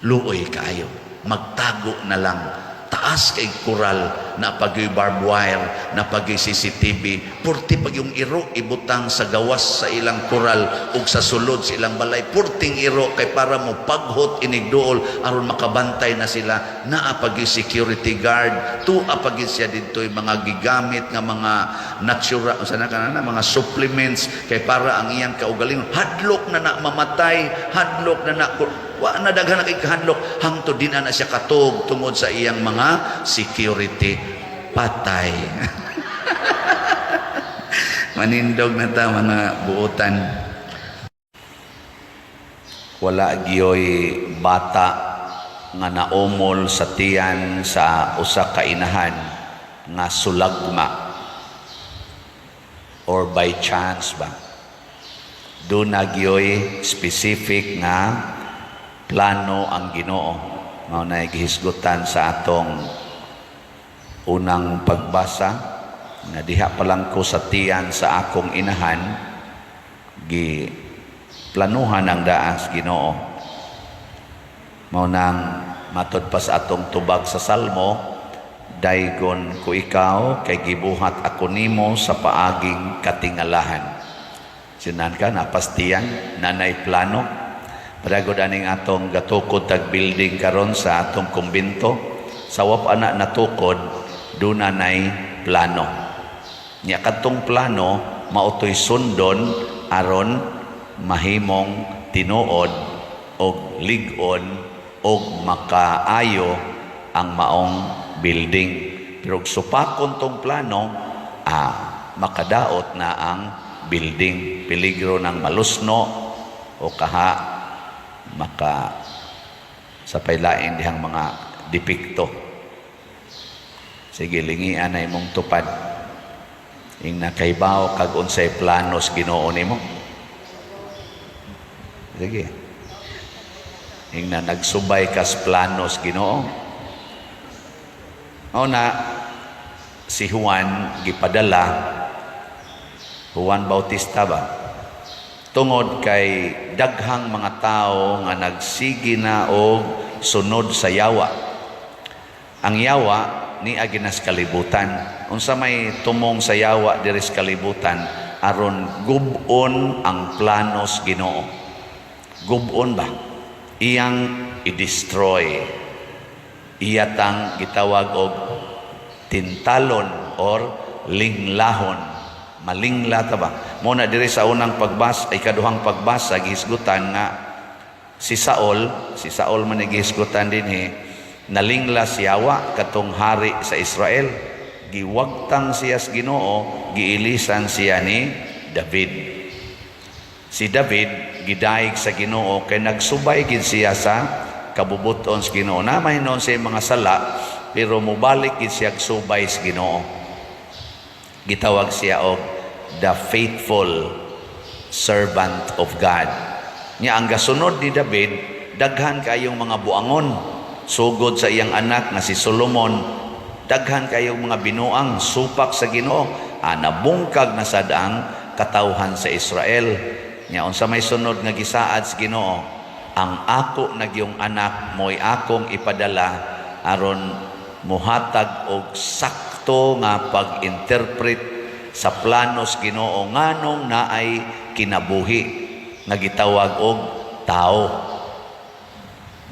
Luoy kayo, magtago na lang. Taas kay kural na pagyoy barbed wire, na pagyoy CCTV, purti pag yung iro ibutang sa gawas sa ilang kural ug sa sulod sa ilang balay, purting iro kay para mo paghot inigduol aron makabantay na sila. Naa pagyoy security guard, tuwa pagyoy siya dito yung mga gigamit nga mga natural sana kanana mga supplements kay para ang iyang kaugalingon hadlok na mamatay, hadlok na wa na daghan kay kahadlok hangtod din na siya katog tungod sa iyang mga security patay. Manindog na ta mga buotan. Wala giyoy bata nga naumol sa tiyan sa usa ka inahan nga sulagma or by chance ba. Doon na giyoy specific nga plano ang Ginoo. Mao na gihisgutan sa atong unang pagbasa nga diha pa lang ko sa tiyan sa akong inahan gi planuhan ang daas Ginoo. Mao nang matud pa sa atong tubag sa Salmo, daygon ko ikaw kay gibuhat ako nimo sa paaging katingalahan. Sinan ka napastiyan nanay plano. Paragod aning atong gatukod tag building karon sa atong kumbento, sa wap ana natukod duna nay plano. Nya kadtong plano mautoy sundon aron mahimong tinuod og lig-on og makaayo ang maong building. Pero supakon tong plano, makadaot na ang building. Peligro ng malusno o kaha maka sa pailain dihang mga depekto. Sige, lingian na imong tupad. Ing nakaibaw kag unsay planos Ginoo nimo. Sige. Ing na nagsubay kas planos Ginoo. O na si Juan gipadala, Juan Bautista ba? Tungod kay daghang mga tao nga nagsigi na og sunod sa yawa. Ang yawa ni aginas kalibutan. Unsa may tumong sa yawa diri sa kalibutan aron gub-on ang planos Ginoo. Gub-on ba? Iyang i-destroy. Iyatang gitawag og tintalon or linglahon. Malingla ta ba? Muna diri sa unang pagbasa ay kaduhang pagbasa gihisgutan nga si Saul man gihisgutan dinhi nalingla si Yawa katong hari sa Israel. Giwagtang siya sa Ginoo, giilisan siya ni David. Si David gidaig sa Ginoo kay nagsubay gid siya sa kabubuton sa Ginoo. Namahinon sa mga sala pero mubalik gid siya subay sa Ginoo. Gitawag siya og the faithful servant of God. Nya ang gasunod ni David, daghan kayong mga buangon sugod sa iyang anak na si Solomon. Daghan kayong mga binuang supak sa Ginoo. Nabungkag na sad ang katawhan sa Israel. Nya unsa may sunod nga gisaad sa Ginoo, ang ako nagyong anak mo'y akong ipadala aron muhatag og sakto nga pag-interpret sa planos Ginoo nganong naay kinabuhi nga gitawag og tao.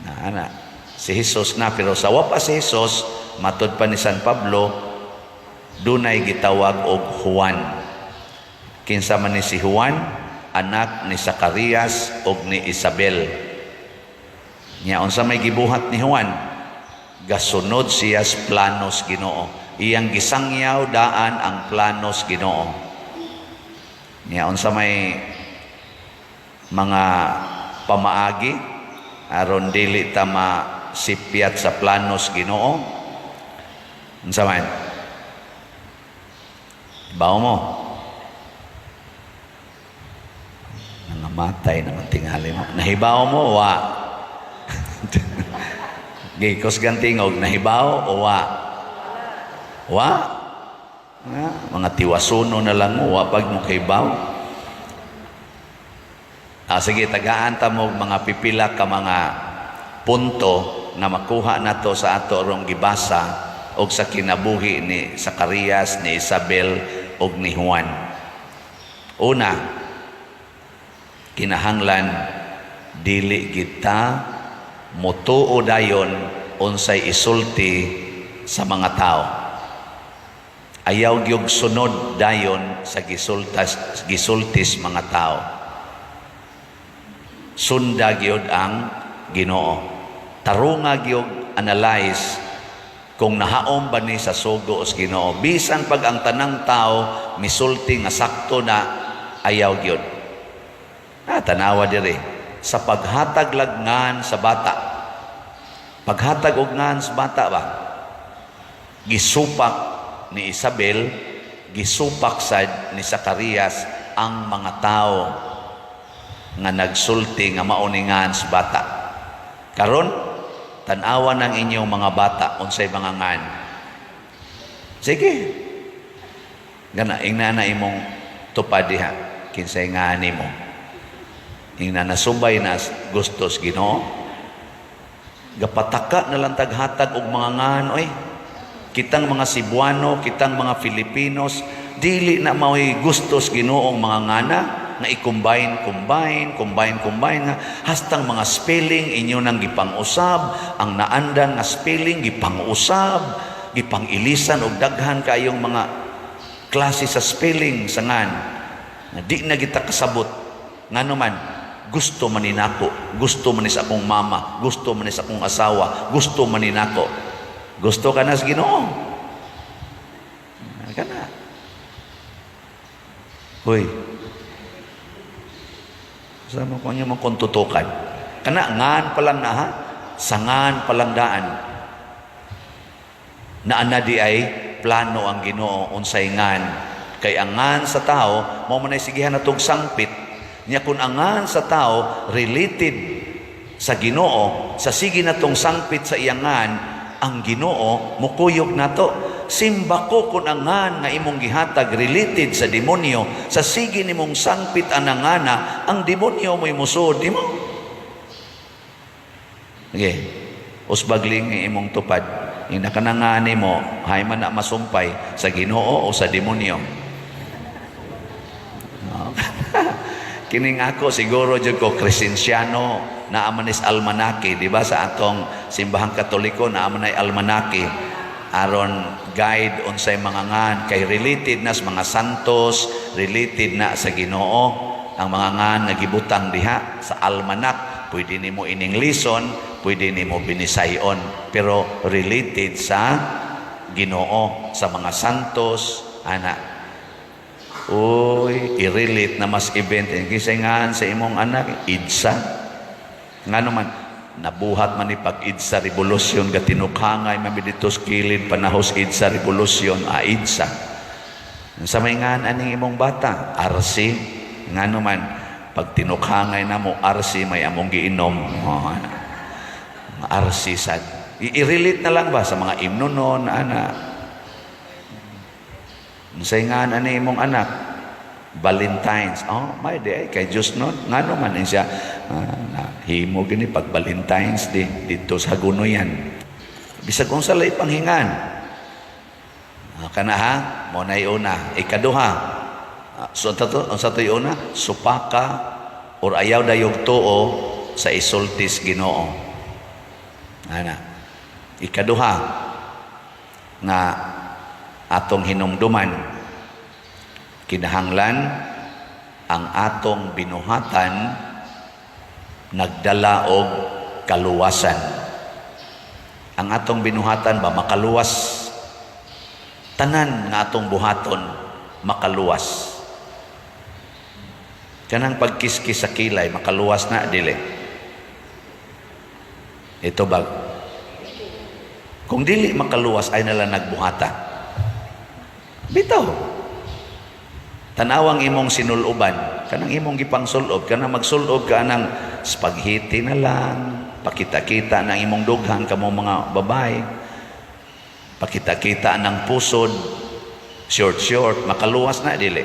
Na si Jesus na, pero sa wa pa si Jesus, matud pa ni San Pablo, dunay gitawag og Juan. Kinsa man ni si Juan, anak ni Zacarias og ni Isabel. Nya unsa may gibuhat ni Juan? Gasunod siya sa planos Ginoo. Iyang gisangyaw daan ang planos Ginoo. Nya unsa may mga pamaagi aron dili ta masipyat sa planos Ginoo. Unsa man? Bawo mo. Nangamatay naman tingali mo. Nahibaw mo wa. Gikos gantingog, nahibaw o wa? Wa? Mga tiwasuno na lang mo, wa pag mo kahibaw. Sige, tagaan ta mo mga pipila ka mga punto na makuha nato sa ato rong gibasa og sa kinabuhi ni Zacarias, ni Isabel og ni Juan. Una, kinahanglan dili kita motuo dayon unsay isulti sa mga tao. Ayaw gyud sunod dayon sa gisultis mga tao. Sunda gyud ang Ginoo. Tarunga gyud analyze kung nahaom ba ni sa sugo sa Ginoo. Bisan pag ang tanang tao misulti nga sakto na, ayaw gyud. Tanawa diri sa paghatag lagngan sa bata. Paghatag og ngan sa bata ba? Gisupak ni Isabel, gisupak sad ni Zacarias ang mga tao nga nagsulti nga mauningan sa bata. Karon tan-awa ng inyong mga bata unsay mga ngan. Sige. Gana ingna imong tupad diha kinsay ngani mo. Ingna nasubay na gustos Ginoo. Gapataka na lang taghatag og mga ngan oy. Kitang mga Cebuano, kitang mga Filipinos, dili na mao'y gustos Ginoong mga ngana na i-combine nga hastang mga spelling inyo nang gipang-usab, ang naandan nga spelling gipang-usab, gipang-ilisan og daghan kayong mga klase sa spelling sa ngan. Na di na kita kasabot. Ngano man, gusto man ni nako, gusto man ni sa akong mama, gusto man ni sa akong asawa, gusto man ni nako. Gusto ka na sa Ginoo. Kana. Hoy. Sama ko niya makontutukan. Kana ngan pa lang na ha? Sangan pa lang daan. Na ana di ay plano ang Ginoo unsay ngan. Kay ang ngan sa tao mao man ay sigihan natong sangpit. Nya kun ang ngan sa tao related sa Ginoo, sa sige natong sangpit sa iyang ngan, ang Ginoo mukuyog nato. Simba ko kung ang ngan nga imong gihatag related sa demonyo, sa sige nimong sangpit anangana, ang demonyo mo'y musod nimo. Okay. Usbagling imong tupad. Yung nakanangani mo, hay man na masumpay sa Ginoo o sa demonyo. Kining ako siguro jud ko Kristensyano na amanis almanaki, di ba sa atong simbahang Katoliko na amanay almanaki aron guide unsay mga ngan kay related na sa mga santos, related na sa Ginoo ang mga ngan nga gibutang diha sa almanak. Pwede nimo ining lison, pwede nimo binisayon, pero related sa Ginoo, sa mga santos ana. Uy, i-relate na mas event kisay ngan sa imong anak idsa. Ngano man nabuhat man ni pag-idsa revolusyon ga tinukhangay mamiditos kilid panahos idsa revolusyon idsa. Sa may ngan aning imong bata RC ngano man pag tinukhangay na mo RC may among giinom. RC sad. I-relate na lang ba sa mga imno noon ana. Sa ngan ani imong anak Valentines. May day kay Diyos nun. Nga naman siya, himo gini pag Valentines dito sa Gunoyan. Bisag kung sa lay panghingan. Kana ha, mo na una. Ikaduha. So, sa to una, supaka or ayaw dayog tuo sa isultis Ginoo. Ana. Ikaduha nga atong hinumduman, kinahanglan ang atong binuhatan nagdala og kaluwasan. Ang atong binuhatan ba makaluwas? Tanan nga atong buhaton makaluwas. Kanang pagkiskis sa kilay makaluwas na dili. Ito ba? Kung dili makaluwas ay nalang nagbuhata. Bitaw. Tanawang imong sinuloban, kanang imong gipang sulob, kanang magsulob ka ng spaghetti na lang, pakita-kita ng imong dughan kamo mga babae, pakita-kita ng pusod, short, makaluwas na dili.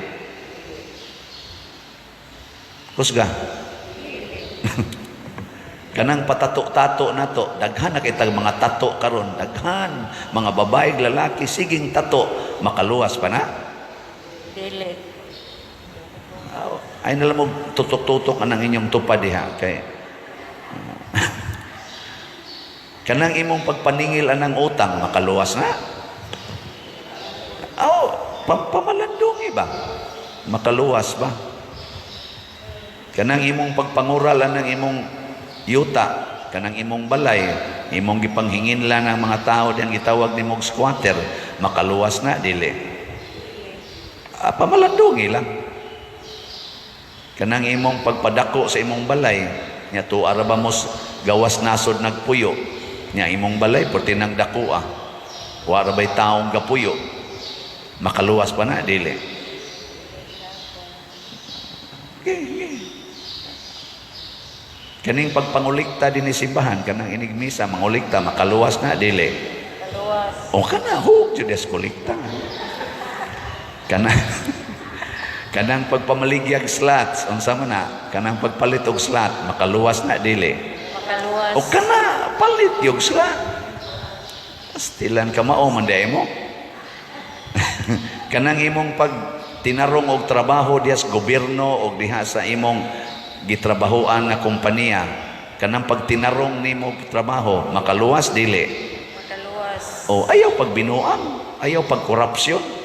Kusga. Kanang patato-tato na to, daghan na kitag mga tato karon, daghan mga babae, lalaki, siging tato, makaluwas pa na? Dili. Ay nalang mo tutok-tutok anang inyong tupad diha kay kanang imong pagpaningil anang utang makaluwas na. Pamalandong ba? Makaluwas ba? Kanang imong pagpangural anang imong yuta, kanang imong balay, imong gipanghinginlan ng mga tao diyan gitawag nimong squatter, makaluwas na dili. Pamalandong lang. Kanang imong pagpadako sa imong balay, nya to araba mo gawas nasod nagpuyo, nya imong balay porti nang dakuha. Wa arabay taong gapuyo. Makaluwas pa na dili. Okay. Kaning pagpangulikta din ni simbahan, kanang inigmisa mangulikta makaluwas na dili. Kaluwas. O kana hug jud des kulikta. Kanang pagpamaligyag slots, unsa man na, kanang pagpalit og slot, makaluwas na dili. Makaluwas. O kana palit yung slot. Astilan ka mao man day mo. Kanang imong pag tinarong og trabaho diha sa gobyerno og diha sa imong gitrabahoan nga kompanya, kanang pag tinarong nimo og trabaho, makaluwas dili. Makaluwas. O ayaw pagbinuang, ayaw pagkorupsyon.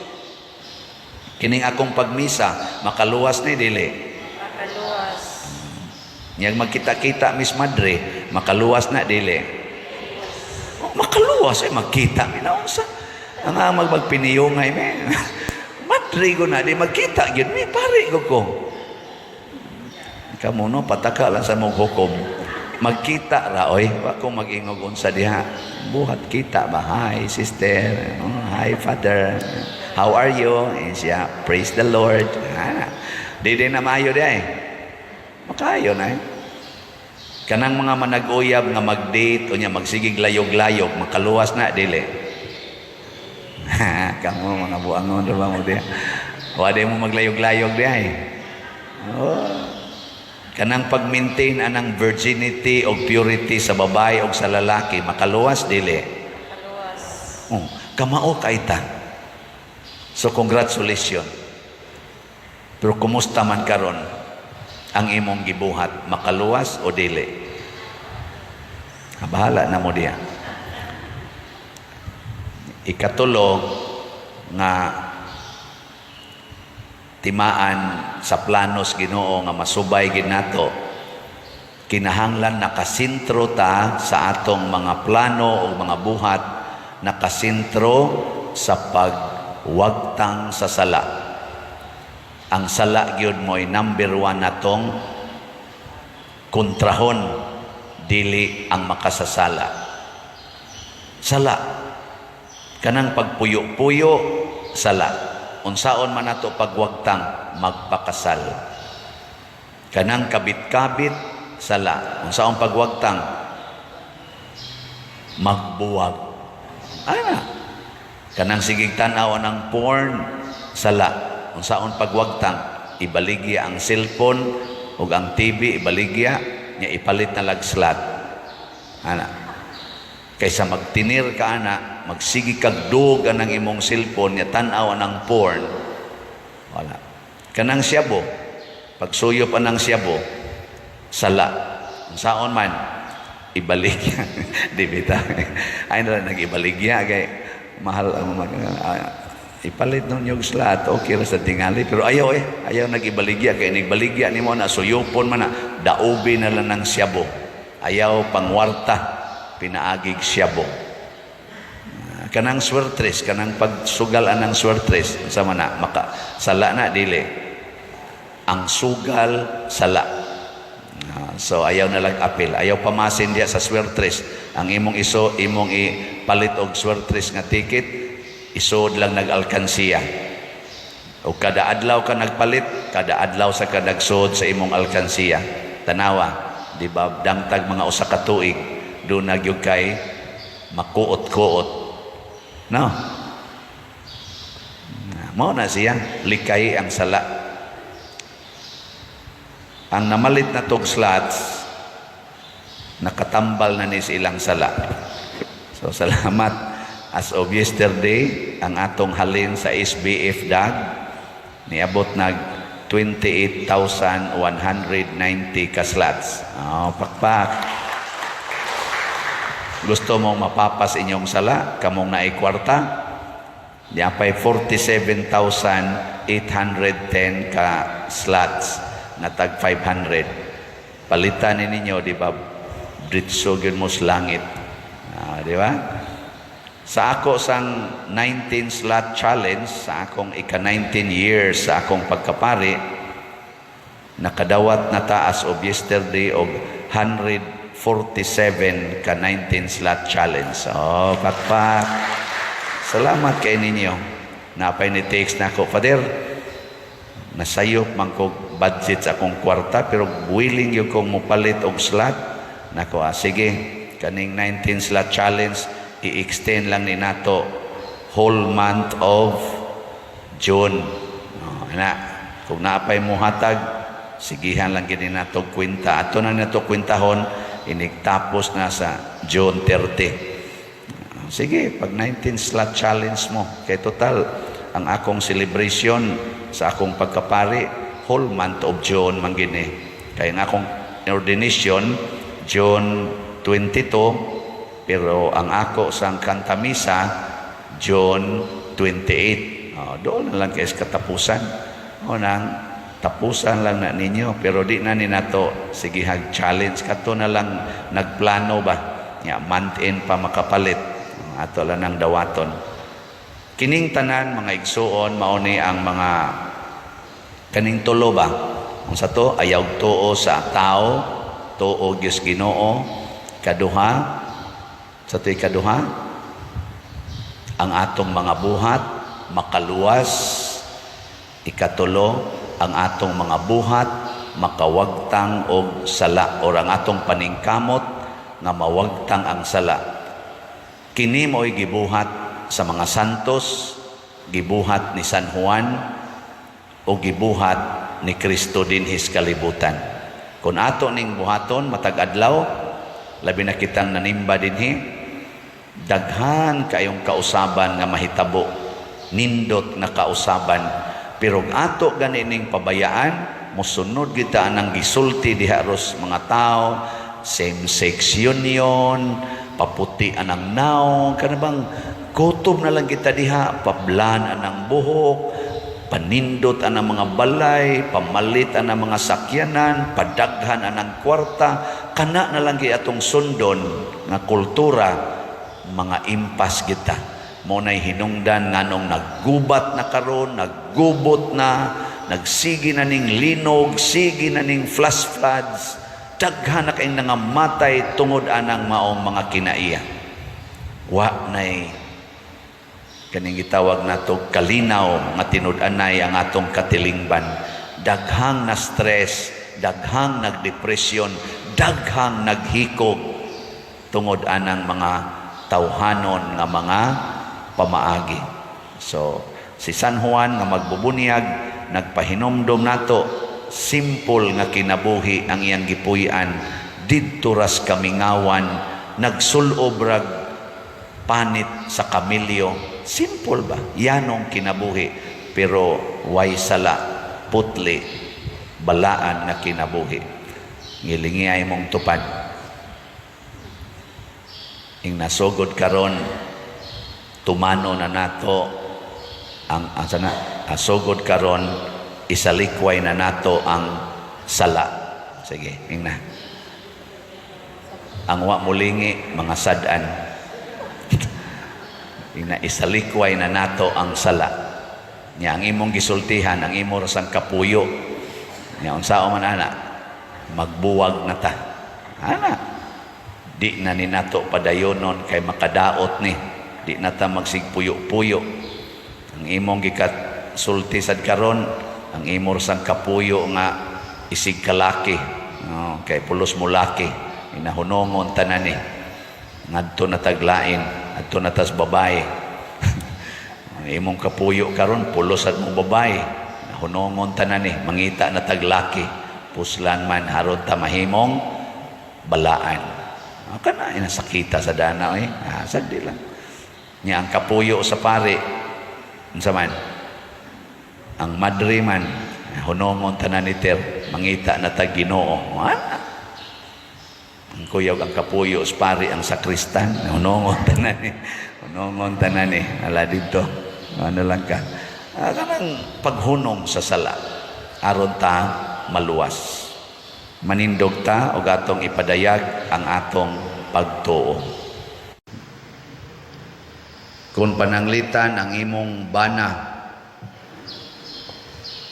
Kining akong pagmisa, makaluwas ni dili. Makaluwas. Nyag magkita-kita Miss Madre, makaluwas na dili. Makaluwas ay magkita minaunsa. Ang magpiniyongay me. Madre ko na di magkita gyud mi pare ko. Kamo no pataka lang sa mong hukom. Magkita ra oy, wa ko mag-ingog unsa diha. Buhat kita ba? Hi sister. Hi father. How are you? And siya, praise the Lord. Di na maayo di ay. Makayo na eh. Kanang mga manag-uyab nga mag-date o niya magsigig layog-layog, makaluwas na, dili. Kamu mga buangon, diba mo di? Wala mo maglayog-layog di ay. Kanang pag-maintain anang virginity o purity sa babae o sa lalaki, makaluwas, dili. Makaluwas. Kamao kaita. So congratulations. Pero kumusta man karon ang imong gibuhat, makaluwas o dili? Bahala na mo diya. Ikatulo nga timaan sa planos Ginoo nga masubay gid nato, kinahanglan nakasintro ta sa atong mga plano o mga buhat, nakasintro sa pagwagtang sa sala. Ang sala gyud mo'y number 1 natong kontrahon, dili ang makasasala. Sala, kanang pagpuyo-puyo, sala. Unsaon man nato pagwagtang, magpakasal. Kanang kabit-kabit, sala. Unsaon pagwagtang, magbuwag. Kanang sigig tanaw ng porn, sala. Unsaon pagwagtang, ibaligya ang cellphone ug ang TV, ibaligya nya ipalit na lagslat. Kaysa magtinir ka ana, magsigi kag dugan ang imong cellphone nya tan-aw ng porn. Wala. Kanang siyabo, pagsuyop anang siyabo, sala. Saon man ibaligya. Di bitaw. Ay na nag-ibaligya kay mahal ang ipalit nun yung slat, okay ra sa tingali, pero ayaw nag-ibaligya, kaya nagbaligya ni mo na suyupon man na, daubi na lang ng siyabo, ayaw pangwarta, pinaagig siyabo. Kanang swertres, kanang pagsugalan ng swertres, sama na, sala na, dili. Ang sugal, sala. So ayaw na lang apil, ayaw pamasin diya sa swertres. Ang imong ipalit og swertres nga ticket, isod lang nag-alkansiya. O kada adlaw ka nagpalit, kada adlaw sa ka nagsud sa imong alkansiya. Tanawa, di ba, dangtag mga usa ka tuig, doon nagyug kay makuot-kuot. No? Mao na siya, likay ang sala. Ang namalit na tog slots, nakatambal na ni silang sala. So salamat. As of yesterday, ang atong halin sa SBF DAG niabot nag 28,190 ka slots. Pakpak. Gusto mong mapapas inyong sala, kamong naikwarta, diapay 47,810 ka slots na tag 500. Palitan ninyo, di ba? Britso gyud mo sa langit. Di ba? Sa ako sang 19 slot challenge, sa akong ika-19 years sa akong pagkapari, nakadawat na taas of yesterday og 147 ka 19 slot challenge. Pakpak. Salamat kay ninyo. Napay ni text na ako, Father, nasayop man ko budget sa akong kwarta, pero willing yung kong mupalit og slot. Nako, sige, kaning 19 slot challenge, i-extend lang ni nato whole month of June. Kung naapay mo hatag, sigihan lang gini nato kwenta. Ato na nato kwentahon, inigtapos na sa June 30. Sige, pag 19 slot challenge mo, kay total, ang akong celebration sa akong pagkapari, whole month of June man gini. Kaya ang akong ordination, June 22, pero ang ako sang kantamisa, June 28. Doon na lang kayo katapusan. Nang tapusan lang na ninyo. Pero di na ni nato, sige challenge. Kato na lang nagplano ba? Month end pa makapalit. Ato lang ng dawaton. Kining tanan, mga igsuon, mauni ang mga kaning tulo ba? Ang sa to, ayaw tuo sa tao, tuo Diyos Ginoo, kaduha, sa to'y kaduha, ang atong mga buhat makaluwas. Ikatulo, ang atong mga buhat makawagtang og sala, o ang atong paningkamot nga mawagtang ang sala. Kini mo'y gibuhat sa mga santos, gibuhat ni San Juan, o gibuhat ni Kristo dinhis kalibutan. Kung ato ning buhaton matag adlaw, labi na kitang nanimba dinhi, daghan kayong kausaban nga mahitabo, nindot na kausaban, pero ato ganining pabayaan, musunod kita anang gisulti diharos mga tao, same-sex union, paputi anang naong, kanabang kutob na lang kita diha, pablan anang buhok, panindot anang mga balay, pamalit anang mga sakyanan, padaghan anang kwarta, kana na lang atong sundon nga kultura, mga impas kita. Muna'y hinungdan nganong naggubat na karon, naggubot na, nagsigi na ning linog, sige na ning flash floods, daghan na kayong nangamatay tungod anang maong mga kinaiya. Wa na'y kaning gitawag nato kalinaw nga tinud-anay ang atong katilingban. Daghang na stress, daghang nagdepresyon, daghang naghikog tungod anang mga tawhanon nga mga pamaagi. So, si San Juan nga magbubunyag, nagpahinomdom nato, simple nga kinabuhi ang iyang gipuy-an, didto ras kamingawan, nagsulob rag panit sa kamilyo. Simple ba? Yanong kinabuhi. Pero way sala, putli, balaan nga kinabuhi. Gilingi ay mong tupad. Ing nasugod karon tumano na nato ang asugod karon isalikway na nato ang sala. Sige, ing na. Ang wa mulingi mga sad-an. Ing na isalikway na nato ang sala. Nya ang imong gisultihan, ang imo rasang kapuyo. Nya unsao man ana, magbuwag na ta. Ana. Di na ni nato padayonon kay makadaot ni. Di na ta magsigpuyo-puyo. Ang imong gikasulti sad karon, ang imo rasang kapuyo nga isig kalaki. Kay pulos mo laki. Inahunongon tanan ni. Ngadto na taglain, adto na tas babae. Ang imong kapuyo karon pulos sad mo babae. Nahunongon tanan ni, mangita na taglaki. Puslan man haron ta mahimong balaan. Kana inasakita sa dana sad di lang. Nya ang kapuyo sa pare unsa man? Ang madre man hunongon tanan ni ter, mangita na tag Ginoo. Ang kuyog ang kapuyo sa pare ang sakristan, hunongon tanan ni. Hunongon tanan ni ala dito. Ano lang ka? Kanang paghunong sa sala aron ta maluwas. Manindog ta o atong ipadayag ang atong pagtuo. Kung pananglitan ang imong bana,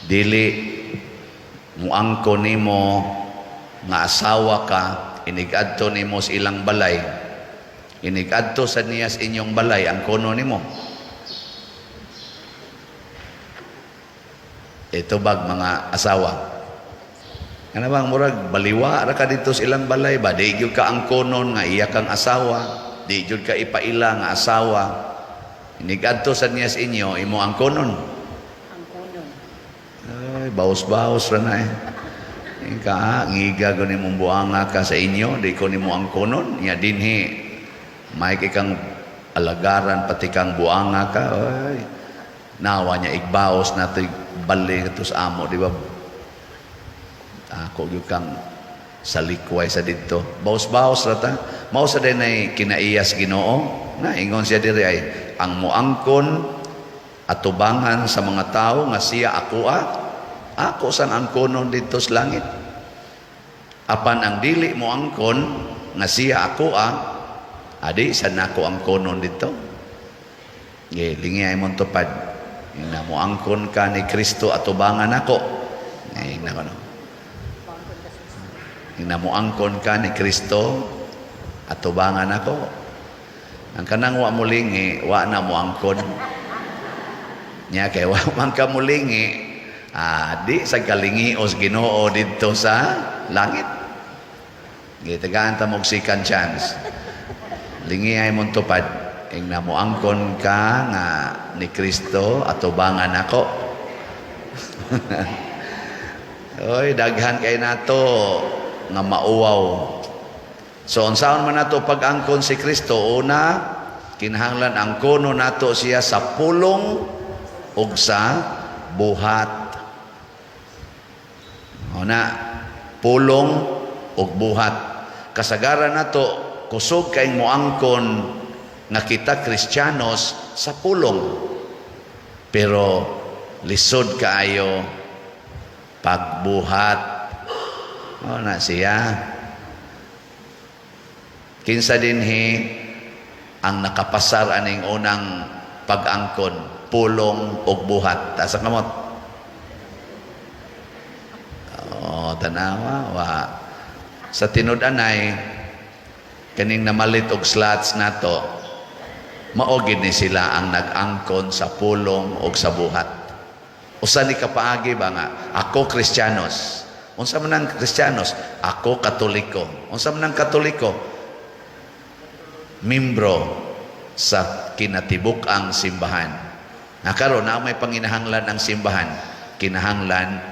dili muangko nimo nga asawa ka, inigadto nimo sa ilang balay, inigadto sa niya sa inyong balay, ang kono nimo. Ito bag mga asawa. Ano bang murag baliwa ra ka dito sa ilang balay ba? Di gyud ka ang konon nga iya kang asawa, di gyud ka ipaila nga asawa. Inigadto sa niya sa inyo imo ang konon. Ang kunon. Ay, baos-baos ra na eh. Ika ngiga ko nimong buanga ka sa inyo, di ko nimo ang konon. Nya dinhi may kang alagaran pati kang buanga ka. Ay, nawa niya igbaos nato bali to sa amo, di ba? Ako yung kang salikway sa dito. Baos-baos rata. Mao sa din ay kinaiyas Ginoo. Na ingon siya diri ay ang muangkon atubangan sa mga tao nga siya ako sang angkonon dito sa langit. Apan ang dili mo angkon nga siya adi sa nako angkonon dito. Lingi ay mong tupad. Na mo angkon ka ni Kristo atubangan ako. Ay nako no. Inamuangkon ka ni Kristo at tubangan ako. Ang kanang wa mulingi, wa na mo angkon. Nya kay wa man ka mulingi, di sa kalingios Ginoo didto sa langit. Gitagaan ta mo second chance. Lingi ay mong tupad. Ing namuangkon ka nga ni Kristo at tubangan ako. Oy, daghan kay nato nga mauwaw. So unsaon man nato pag-angkon si Kristo? Una, kinahanglan angkono nato siya sa pulong ug sa buhat. Una, pulong ug buhat. Kasagaran nato kusog kay moangkon nga kita Kristiyanos sa pulong. Pero lisod kaayo pagbuhat. Na siya. Kinsa dinhi ang nakapasar aning unang pag-angkon, pulong ug buhat. Asa kamot? Tanawa wa. Sa tinud-anay kaning namalit og slots nato, mao gid ni sila ang nag-angkon sa pulong ug sa buhat. Usa ni kapaagi ba nga ako Kristiyanos. Unsa man ang Kristiyanos? Ako Katoliko. Unsa man ang Katoliko? Membro sa kinatibuk-ang simbahan. Karon na may panginahanglan ang simbahan. Kinahanglan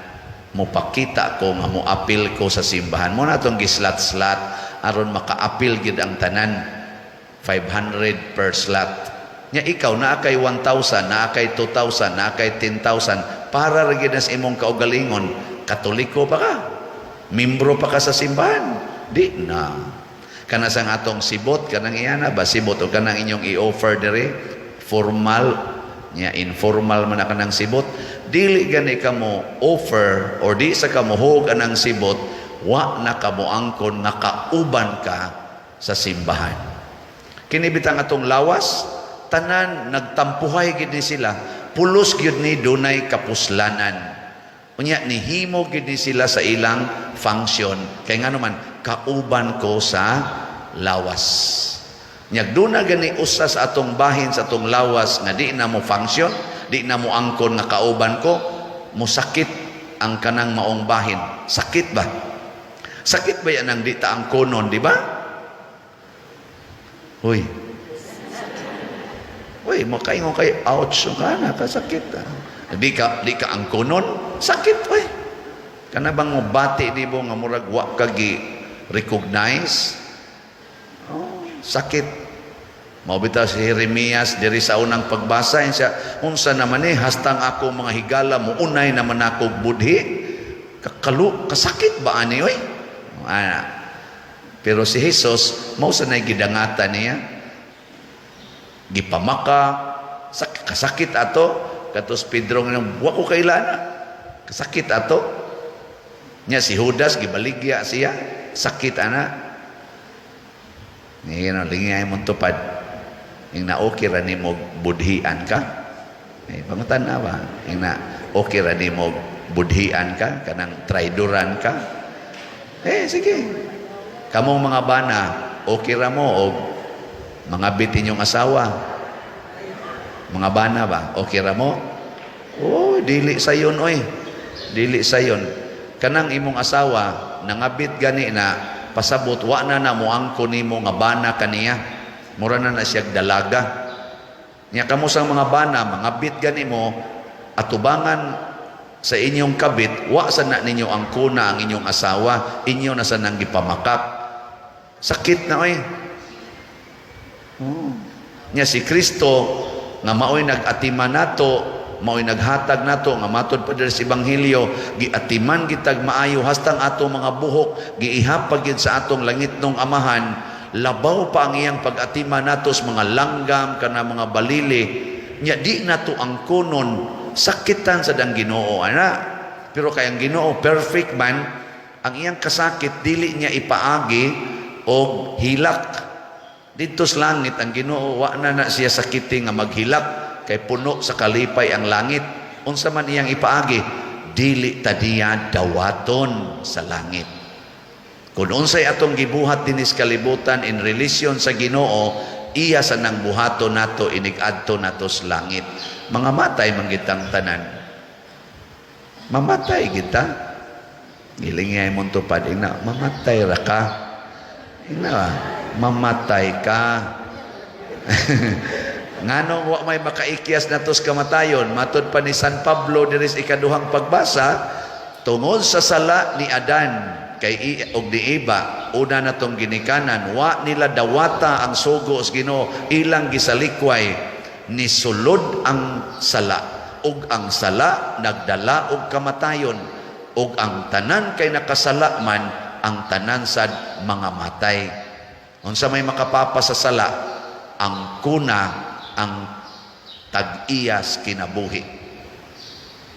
mo pakita ko nga mo apil ko sa simbahan. Mo na itong gislat-slat aron maka-apil gid ang tanan. 500 per slot. Nya ikaw naa kay 1,000, naa kay 2,000, naa kay 10,000 para ra gid sa imong kaugalingon. Katoliko pa ka, Membro pa ka sa simbahan? Di na. Kana sang atong sibot, kanang iyana ba sibot o kanang inyong i-offer dire, formal, nya informal man na kanang sibot, dili gani ka mo offer or di sa ka mo hug anang sibot, wa na ka mo angkon nga kauban ka sa simbahan. Kinibitang atong lawas, tanan nagtampuhay gid ni sila, pulos gyud ni dunay kapuslanan. Unya nihimo gid ni sila sa ilang function. Kay ngano man kauban ko sa lawas. Nya duna gani usa sa atong bahin sa atong lawas nga di na mo function, di na mo angkon nga kauban ko, musakit ang kanang maong bahin. Sakit ba? Sakit ba yan ang di ta angkonon, di ba? Uy, makaingon kay ouch ka na, kasakit. Di ka angkonon, sakit, uy. Kana bang mo bati di mo nga murag wa ka gi-recognize? Oh, sakit. Mao bitaw si Jeremias diri sa unang pagbasa siya, unsa naman hastang ako mga higala mo unay naman ako budhi. Kasakit ba ani oy? Pero si Jesus mao sa nay gidangatan niya. Gipamaka, kasakit ato, katos Pedro nga wa ko kailana. Kasakit ato. Nya si Judas gibaligya siya, sakit ana. Ni lingay mo tupad. Ing na okay ra nimo budhian ka. Pangutan na ba? Ing na okay ra nimo budhian ka, kanang traidoran ka. Sige. Kamong mga bana, okay ra mo og mga bitin yung asawa. Mga bana ba? Okay ra mo? Oh, dili sayon oy. Dili sayon. Kanang imong asawa nangabit gani na pasabot wa na mo angko nimo nga bana kaniya. Mura na siya dalaga. Nya kamo sang mga bana mangabit gani mo atubangan sa inyong kabit, wa sa na ninyo angkona ang inyong asawa, inyo na sa nang gipamakak. Sakit na oy. Nya si Kristo nga maoy nag-atiman nato, maoy naghatag nato nga matod pa diri sa ebanghelyo, giatiman gitag maayo hastang ato mga buhok giihapag gid sa atong langitnong amahan, labaw pa ang iyang pag-atiman nato sa mga langgam kana mga balili. Nya di nato angkonon sakitan sa dang Ginoo ana. Pero kay ang Ginoo perfect man, ang iyang kasakit dili niya ipaagi og hilak. Dito sa langit ang Ginoo wa na siya sakiti nga maghilak kay puno sa kalipay ang langit. Unsa man iyang ipaagi, dili ta diya dawaton sa langit. Kung unsay atong gibuhat dinis kalibutan in relasyon sa Ginoo, iya sa nang buhato nato inig-adto nato sa langit. Mga matay manggitang tanan. Mamatay kita. Gilingay mong tupad ina, mamatay ra ka. Ina, mamatay ka. Nganong wa may makaikyas na tos kamatayon, matod pa ni San Pablo diri sa ikaduhang pagbasa, tungod sa sala ni Adan kay og ni Eva, una na tong ginikanan, wa nila dawata ang sugo sa Ginoo, ilang gisalikway, ni sulod ang sala, ug ang sala nagdala og kamatayon, ug ang tanan kay nakasala man, ang tanan sad mga matay. Unsa may makapapa sa sala, ang kuna ang tag-iyas kinabuhi.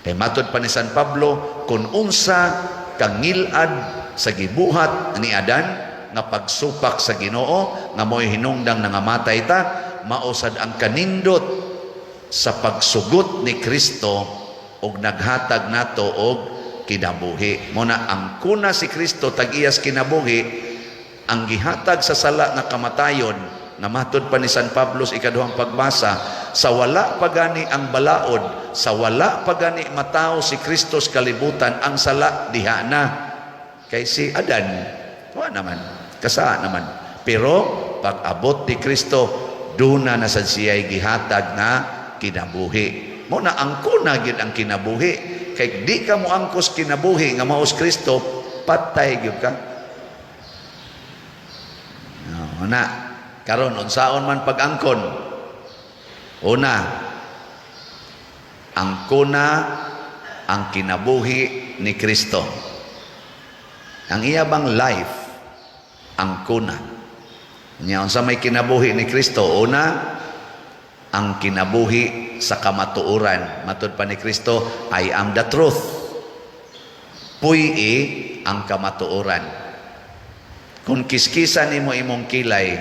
Kay matod pa ni San Pablo, kung unsa kangilad sa gibuhat ni Adan nga pagsupak sa Ginoo nga mo'y hinungdang nangamatay ta, mausad ang kanindot sa pagsugot ni Kristo og naghatag nato og kinabuhi. Muna ang kuna si Kristo tag-iyas kinabuhi, ang gihatag sa sala na kamatayon na matod pa ni San Pablo sa ikaduhang pagbasa, sa wala pagani ang balaod, sa wala pagani matao si Kristo sa kalibutan, ang sala diha na. Kay si Adan, wa naman, kasa naman. Pero pag abot ni Kristo, duna na sa siya'y gihatag na kinabuhi. Muna ang kuna gyud ang kinabuhi. Kay di ka mo angkos kinabuhi nga maos Kristo, patay gyud ka. Una, karon unsaon man pag-angkon? Una, ang kuna ang kinabuhi ni Kristo. Ang iya bang life ang kuna. Nya unsa may kinabuhi ni Kristo? Una, ang kinabuhi sa kamatuoran. Matud pa ni Kristo, I am the truth. Puy ang kamatuoran. Kung kiskisan nimo imong kilay,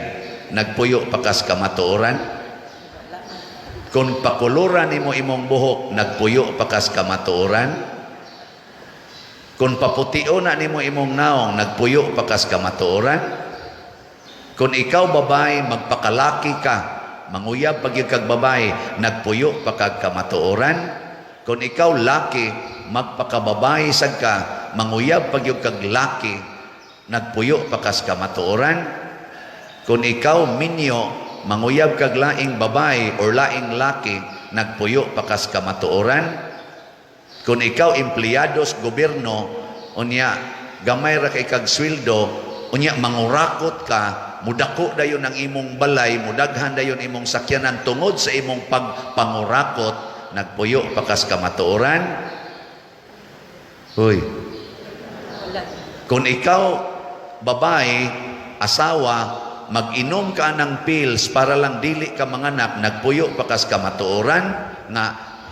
nagpuyo pa kas kamatuoran. Kung pakuluran nimo imong buhok, nagpuyo pa kas kamatuoran. Kung paputio na nimo imong naong, nagpuyo pa kas kamatuoran. Kung ikaw babae, magpakalaki ka, manguyab pag yung kag babae, nagpuyo pa kag kamatuoran. Kung ikaw laki, magpakababae sad ka, manguyab pag yung kag laki, nagpuyo pa kas kamatuoran. Kung ikaw minyo, manguyab kag laing babae or laing laki, nagpuyo pa kas kamatuoran. Kung ikaw empleyado sa gobyerno, unya gamay ra kay kag sweldo, unya mangurakot ka, mudako dayon ang imong balay, mudaghan dayon imong sakyanan tungod sa imong pagpangurakot, nagpuyo pa kas kamatuoran. Hoy. Wala. Kung ikaw babae, asawa, mag-inom ka ng pills para lang dili ka manganak, nagpuyo pa kas kamatuoran nga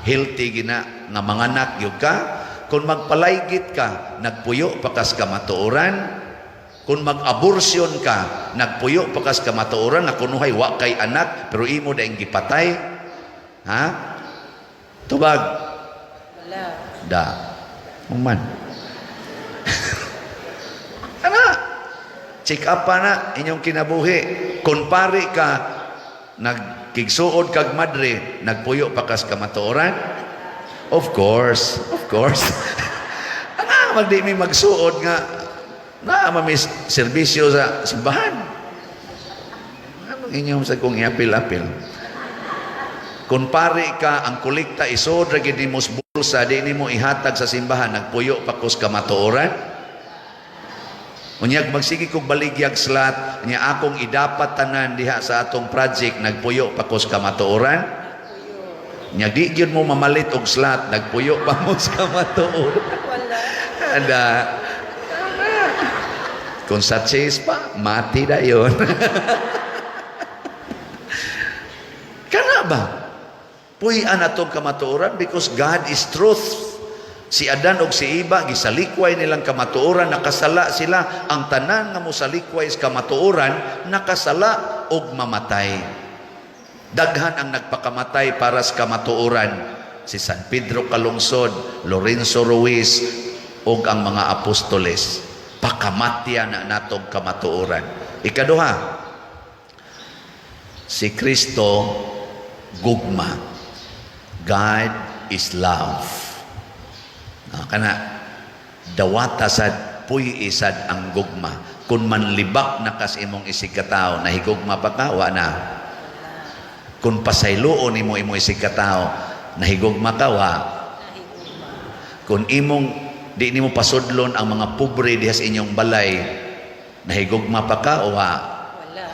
healthy gina nga manganak gyud ka. Kung magpalaygit ka, nagpuyo pa kas kamatuoran. Kung mag-abortion ka, nagpuyo pa kas kamatuoran nga kunuhay wa kay anak pero imo daing gipatay. Ha? Tubag. Wala. Da. Uman. Ana. Check up pa na inyong kinabuhi. Kung pari ka, nagkigsuod kag madre, nagpuyo pa kas kamatuoran. Of course. Of course. Ana, magdi mi magsuod nga na mamis serbisyo sa simbahan. Ano inyong sa kong iapil-apil? Kung pari ka, ang kolekta isod ra gid nimo sa bulsa, di nimo ihatag sa simbahan, nagpuyo pa kus kamatuoran. Unyag magsigi kog baligyag slat, nya akong idapat tanan diha sa atong project, nagpuyo pa kus kamatuoran. Nya di gyud mo mamalit og slat, nagpuyo pa mo sa kamatuoran. Wala. Ada. Kung sa chase pa, mati na yun. Kana ba? Puy-an atong kamatuoran because God is truth. Si Adan og si Eva, gisalikway nilang kamatuoran, nakasala sila. Ang tanan nga mo salikway sa kamatuoran, nakasala og mamatay. Daghan ang nagpakamatay para sa kamatuoran. Si San Pedro Calungsod, Lorenzo Ruiz, og ang mga apostoles. Pakamatya na natong kamatuoran. Ikaduha, si Kristo gugma. God is love. Kana dawata sad puy isad ang gugma. Kung manlibak na kas imong isikataw, nahigugma pa ka, wa na. Kung pasayloon imo isikataw, nahigugma ka, wa. Kung imong di nimo pasudlon ang mga pobre diha sa inyong balay, nahigugma pa ka o wa? Wala.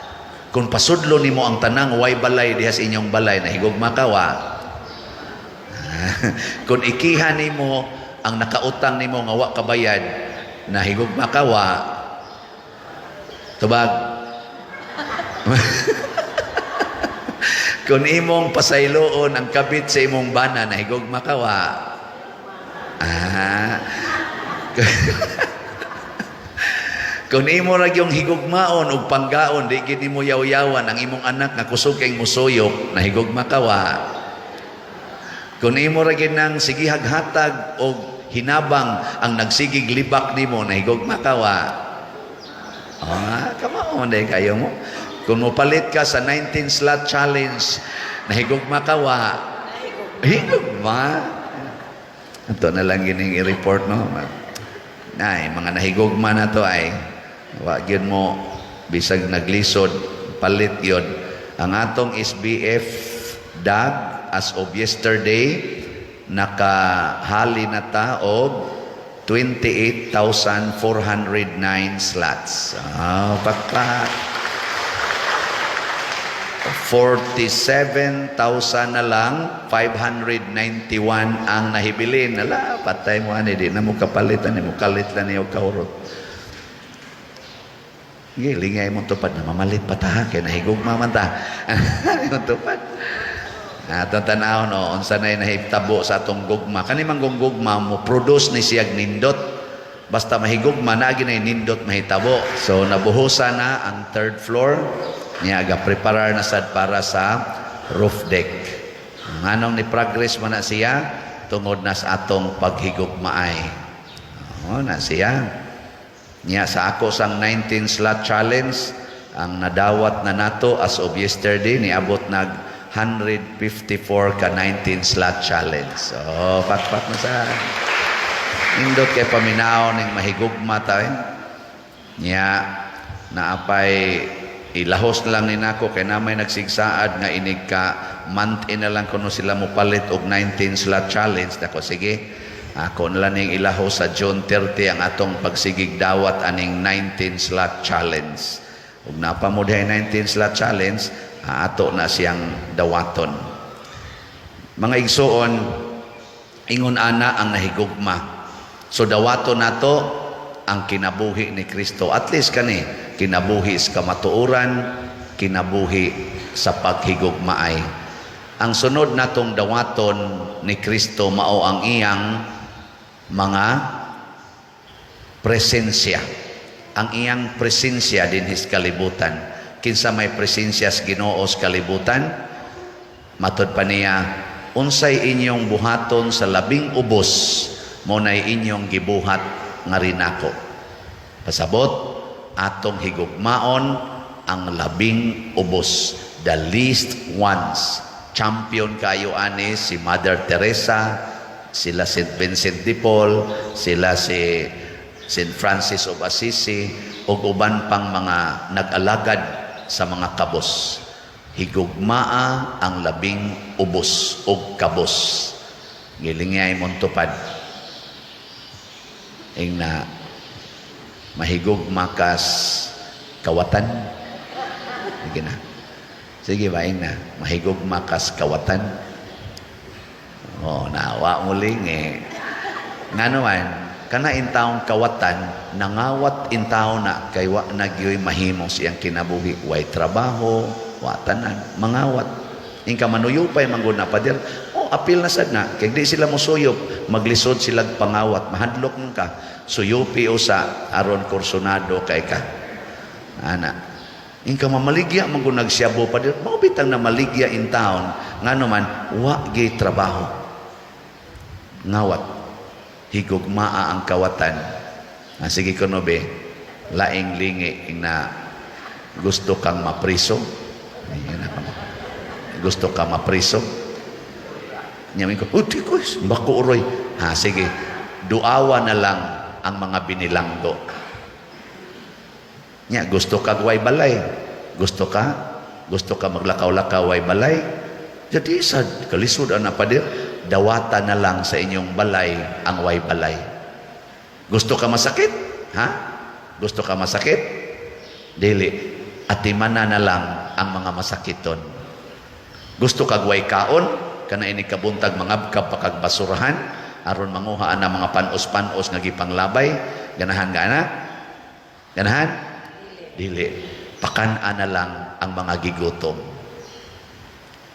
Kung pasudlon nimo ang tanang way balay diha sa inyong balay, nahigugma ka wa? Kung ikihan nimo ang nakautang nimo nga wa kabayad, nahigugma ka wa? Tubag. Kung imong pasayloon ang kabit sa imong bana, nahigugma ka wa? Kung imo ra yung higugmaon ug panggaon, di gid nimo yaw-yawan ang imong anak nga kusog kay musuyok, nahigugma ka wa? Kung imo ra gid nang sigihag-hatag og hinabang ang nagsigig libak nimo, nahigugma ka wa? Kamaon day kayo mo. Kung mopalit ka sa 19 slot challenge, nahigugma ka wa? Higugma. Ito na lang gining i-report, no? Ay, mga nahigugma na to ay wag yun mo bisag naglisod, palit yun. Ang atong SBF DAG as of yesterday, nakahali na ta og 28,409 slots. Pakpa. 47,000 na lang, 591 ang nahibilin. Ala, patay mo ani, di na mo kapalitan, mo kalit lang niyo kaurot. Lingay mo tupad na mamalit pa ta, kaya nahigugma man ta. Yung tupad. Atong tanaw no, unsa nay nahitabo sa atong gugma. Kani man gugma mo produce ni siyag nindot. Basta mahigugma na ginay nindot mahitabo. So nabuhusan na ang third floor. Niya aga preparar na sad para sa roof deck. Nganong ni progress man na siya tungod na sa atong paghigugmaay. Na siya. Niya sa ako sang 19 slot challenge ang nadawat na nato as of yesterday niabot nag 154 ka 19 slot challenge. So, pat-pat na sa indot kay paminaw ning mahigugma tayo. Nya naapay ilahos na lang ni nako kay namay nagsigsaad nga inig ka month in na lang kuno sila mo palit og 19 slot challenge. Dako sige. Ako na lang ning ilahos sa June 30 ang atong pagsigig dawat aning 19 slot challenge. Ug napa mo dihay 19 slot challenge, ato na siyang dawaton. Mga igsoon, ingon ana ang nahigugma. So dawaton nato ang kinabuhi ni Kristo. At least kani, kinabuhi sa kamatuoran, kinabuhi sa paghigugmaay. Ang sunod natong dawaton ni Kristo mao ang iyang mga presensya. Ang iyang presensya din his kalibutan. Kinsa may presensya sa Ginoo sa kalibutan, matud pa niya, unsay inyong buhaton sa labing ubos, mo nay inyong gibuhat nga rinako. Pasabot, atong higugmaon ang labing ubos, the least ones. Champion kayo ani si Mother Teresa, sila St. Vincent de Paul, sila si St. Francis of Assisi, ug uban pang mga nag-alagad sa mga kabos. Higugmaa ang labing ubos o kabos. Gilingay mong tupad. Ing na mahigugma kas kawatan. Sige na. Sige ba, ing na. Mahigugma kas kawatan. Naawa muling nga naman, kana intaong kawatan, nangawat intaw na kay wa nagyoy mahimong siyang kinabuhi. Way trabaho, wa tanan, mangawat. Ingka manuyupay manggod na pader. Apil na sad na. Kaya di sila musuyop, maglisod sila pangawat. Mahadlok nung ka. Suyupi o sa aron kursunado kay ka. Ana. Ingka mamaligya manggod nagsyabo pader. Maubitang na maligya intaon. Nga naman, wa gay trabaho. Ngawat. Higugmaa ang kawatan. Sige ko no be, laing lingi na gusto kang mapriso. Gusto kang mapriso. Nyamin ko, di ko, bako uroy. Sige, duawa na lang ang mga binilanggo. Gusto ka way balay. Gusto ka maglakaw-lakaw way balay. Jadi sad, kalisod na pa dir. Dawata na lang sa inyong balay ang way balay. Gusto ka masakit? Gusto ka masakit? Dili. Atimana na lang ang mga masakiton. Gusto ka way kaon? Kana ini kabuntag mangabkab pakagbasurahan aron manguhaan na mga panos-panos nga gipanglabay. Ganahan gana? Ganahan? Dili. Pakan-a na lang ang mga gigutom.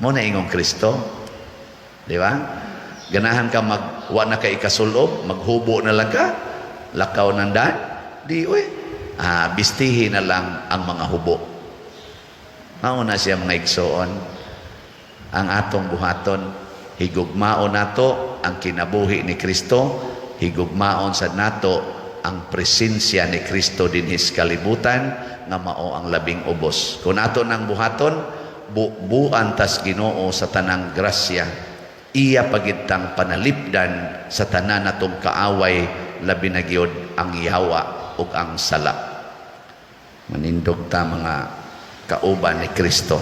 Mo na ingong Kristo. Di ba? Ganahan ka wa na ka ikasulob, maghubo na lang ka, lakaw ng daan, di bistihin na lang ang mga hubo. Mauna siya mga igsoon, ang atong buhaton, higugmaon nato ang kinabuhi ni Kristo, higugmaon sa nato ang presensya ni Kristo din his kalibutan, nga mao ang labing ubos. Kung ato nang buhaton, buan tas Ginoo sa tanang grasya, iya pagitang panalipdan sa tanan natong kaaway, labi na gyud ang yawa ug ang sala. Manindog ta mga kauban ni Kristo.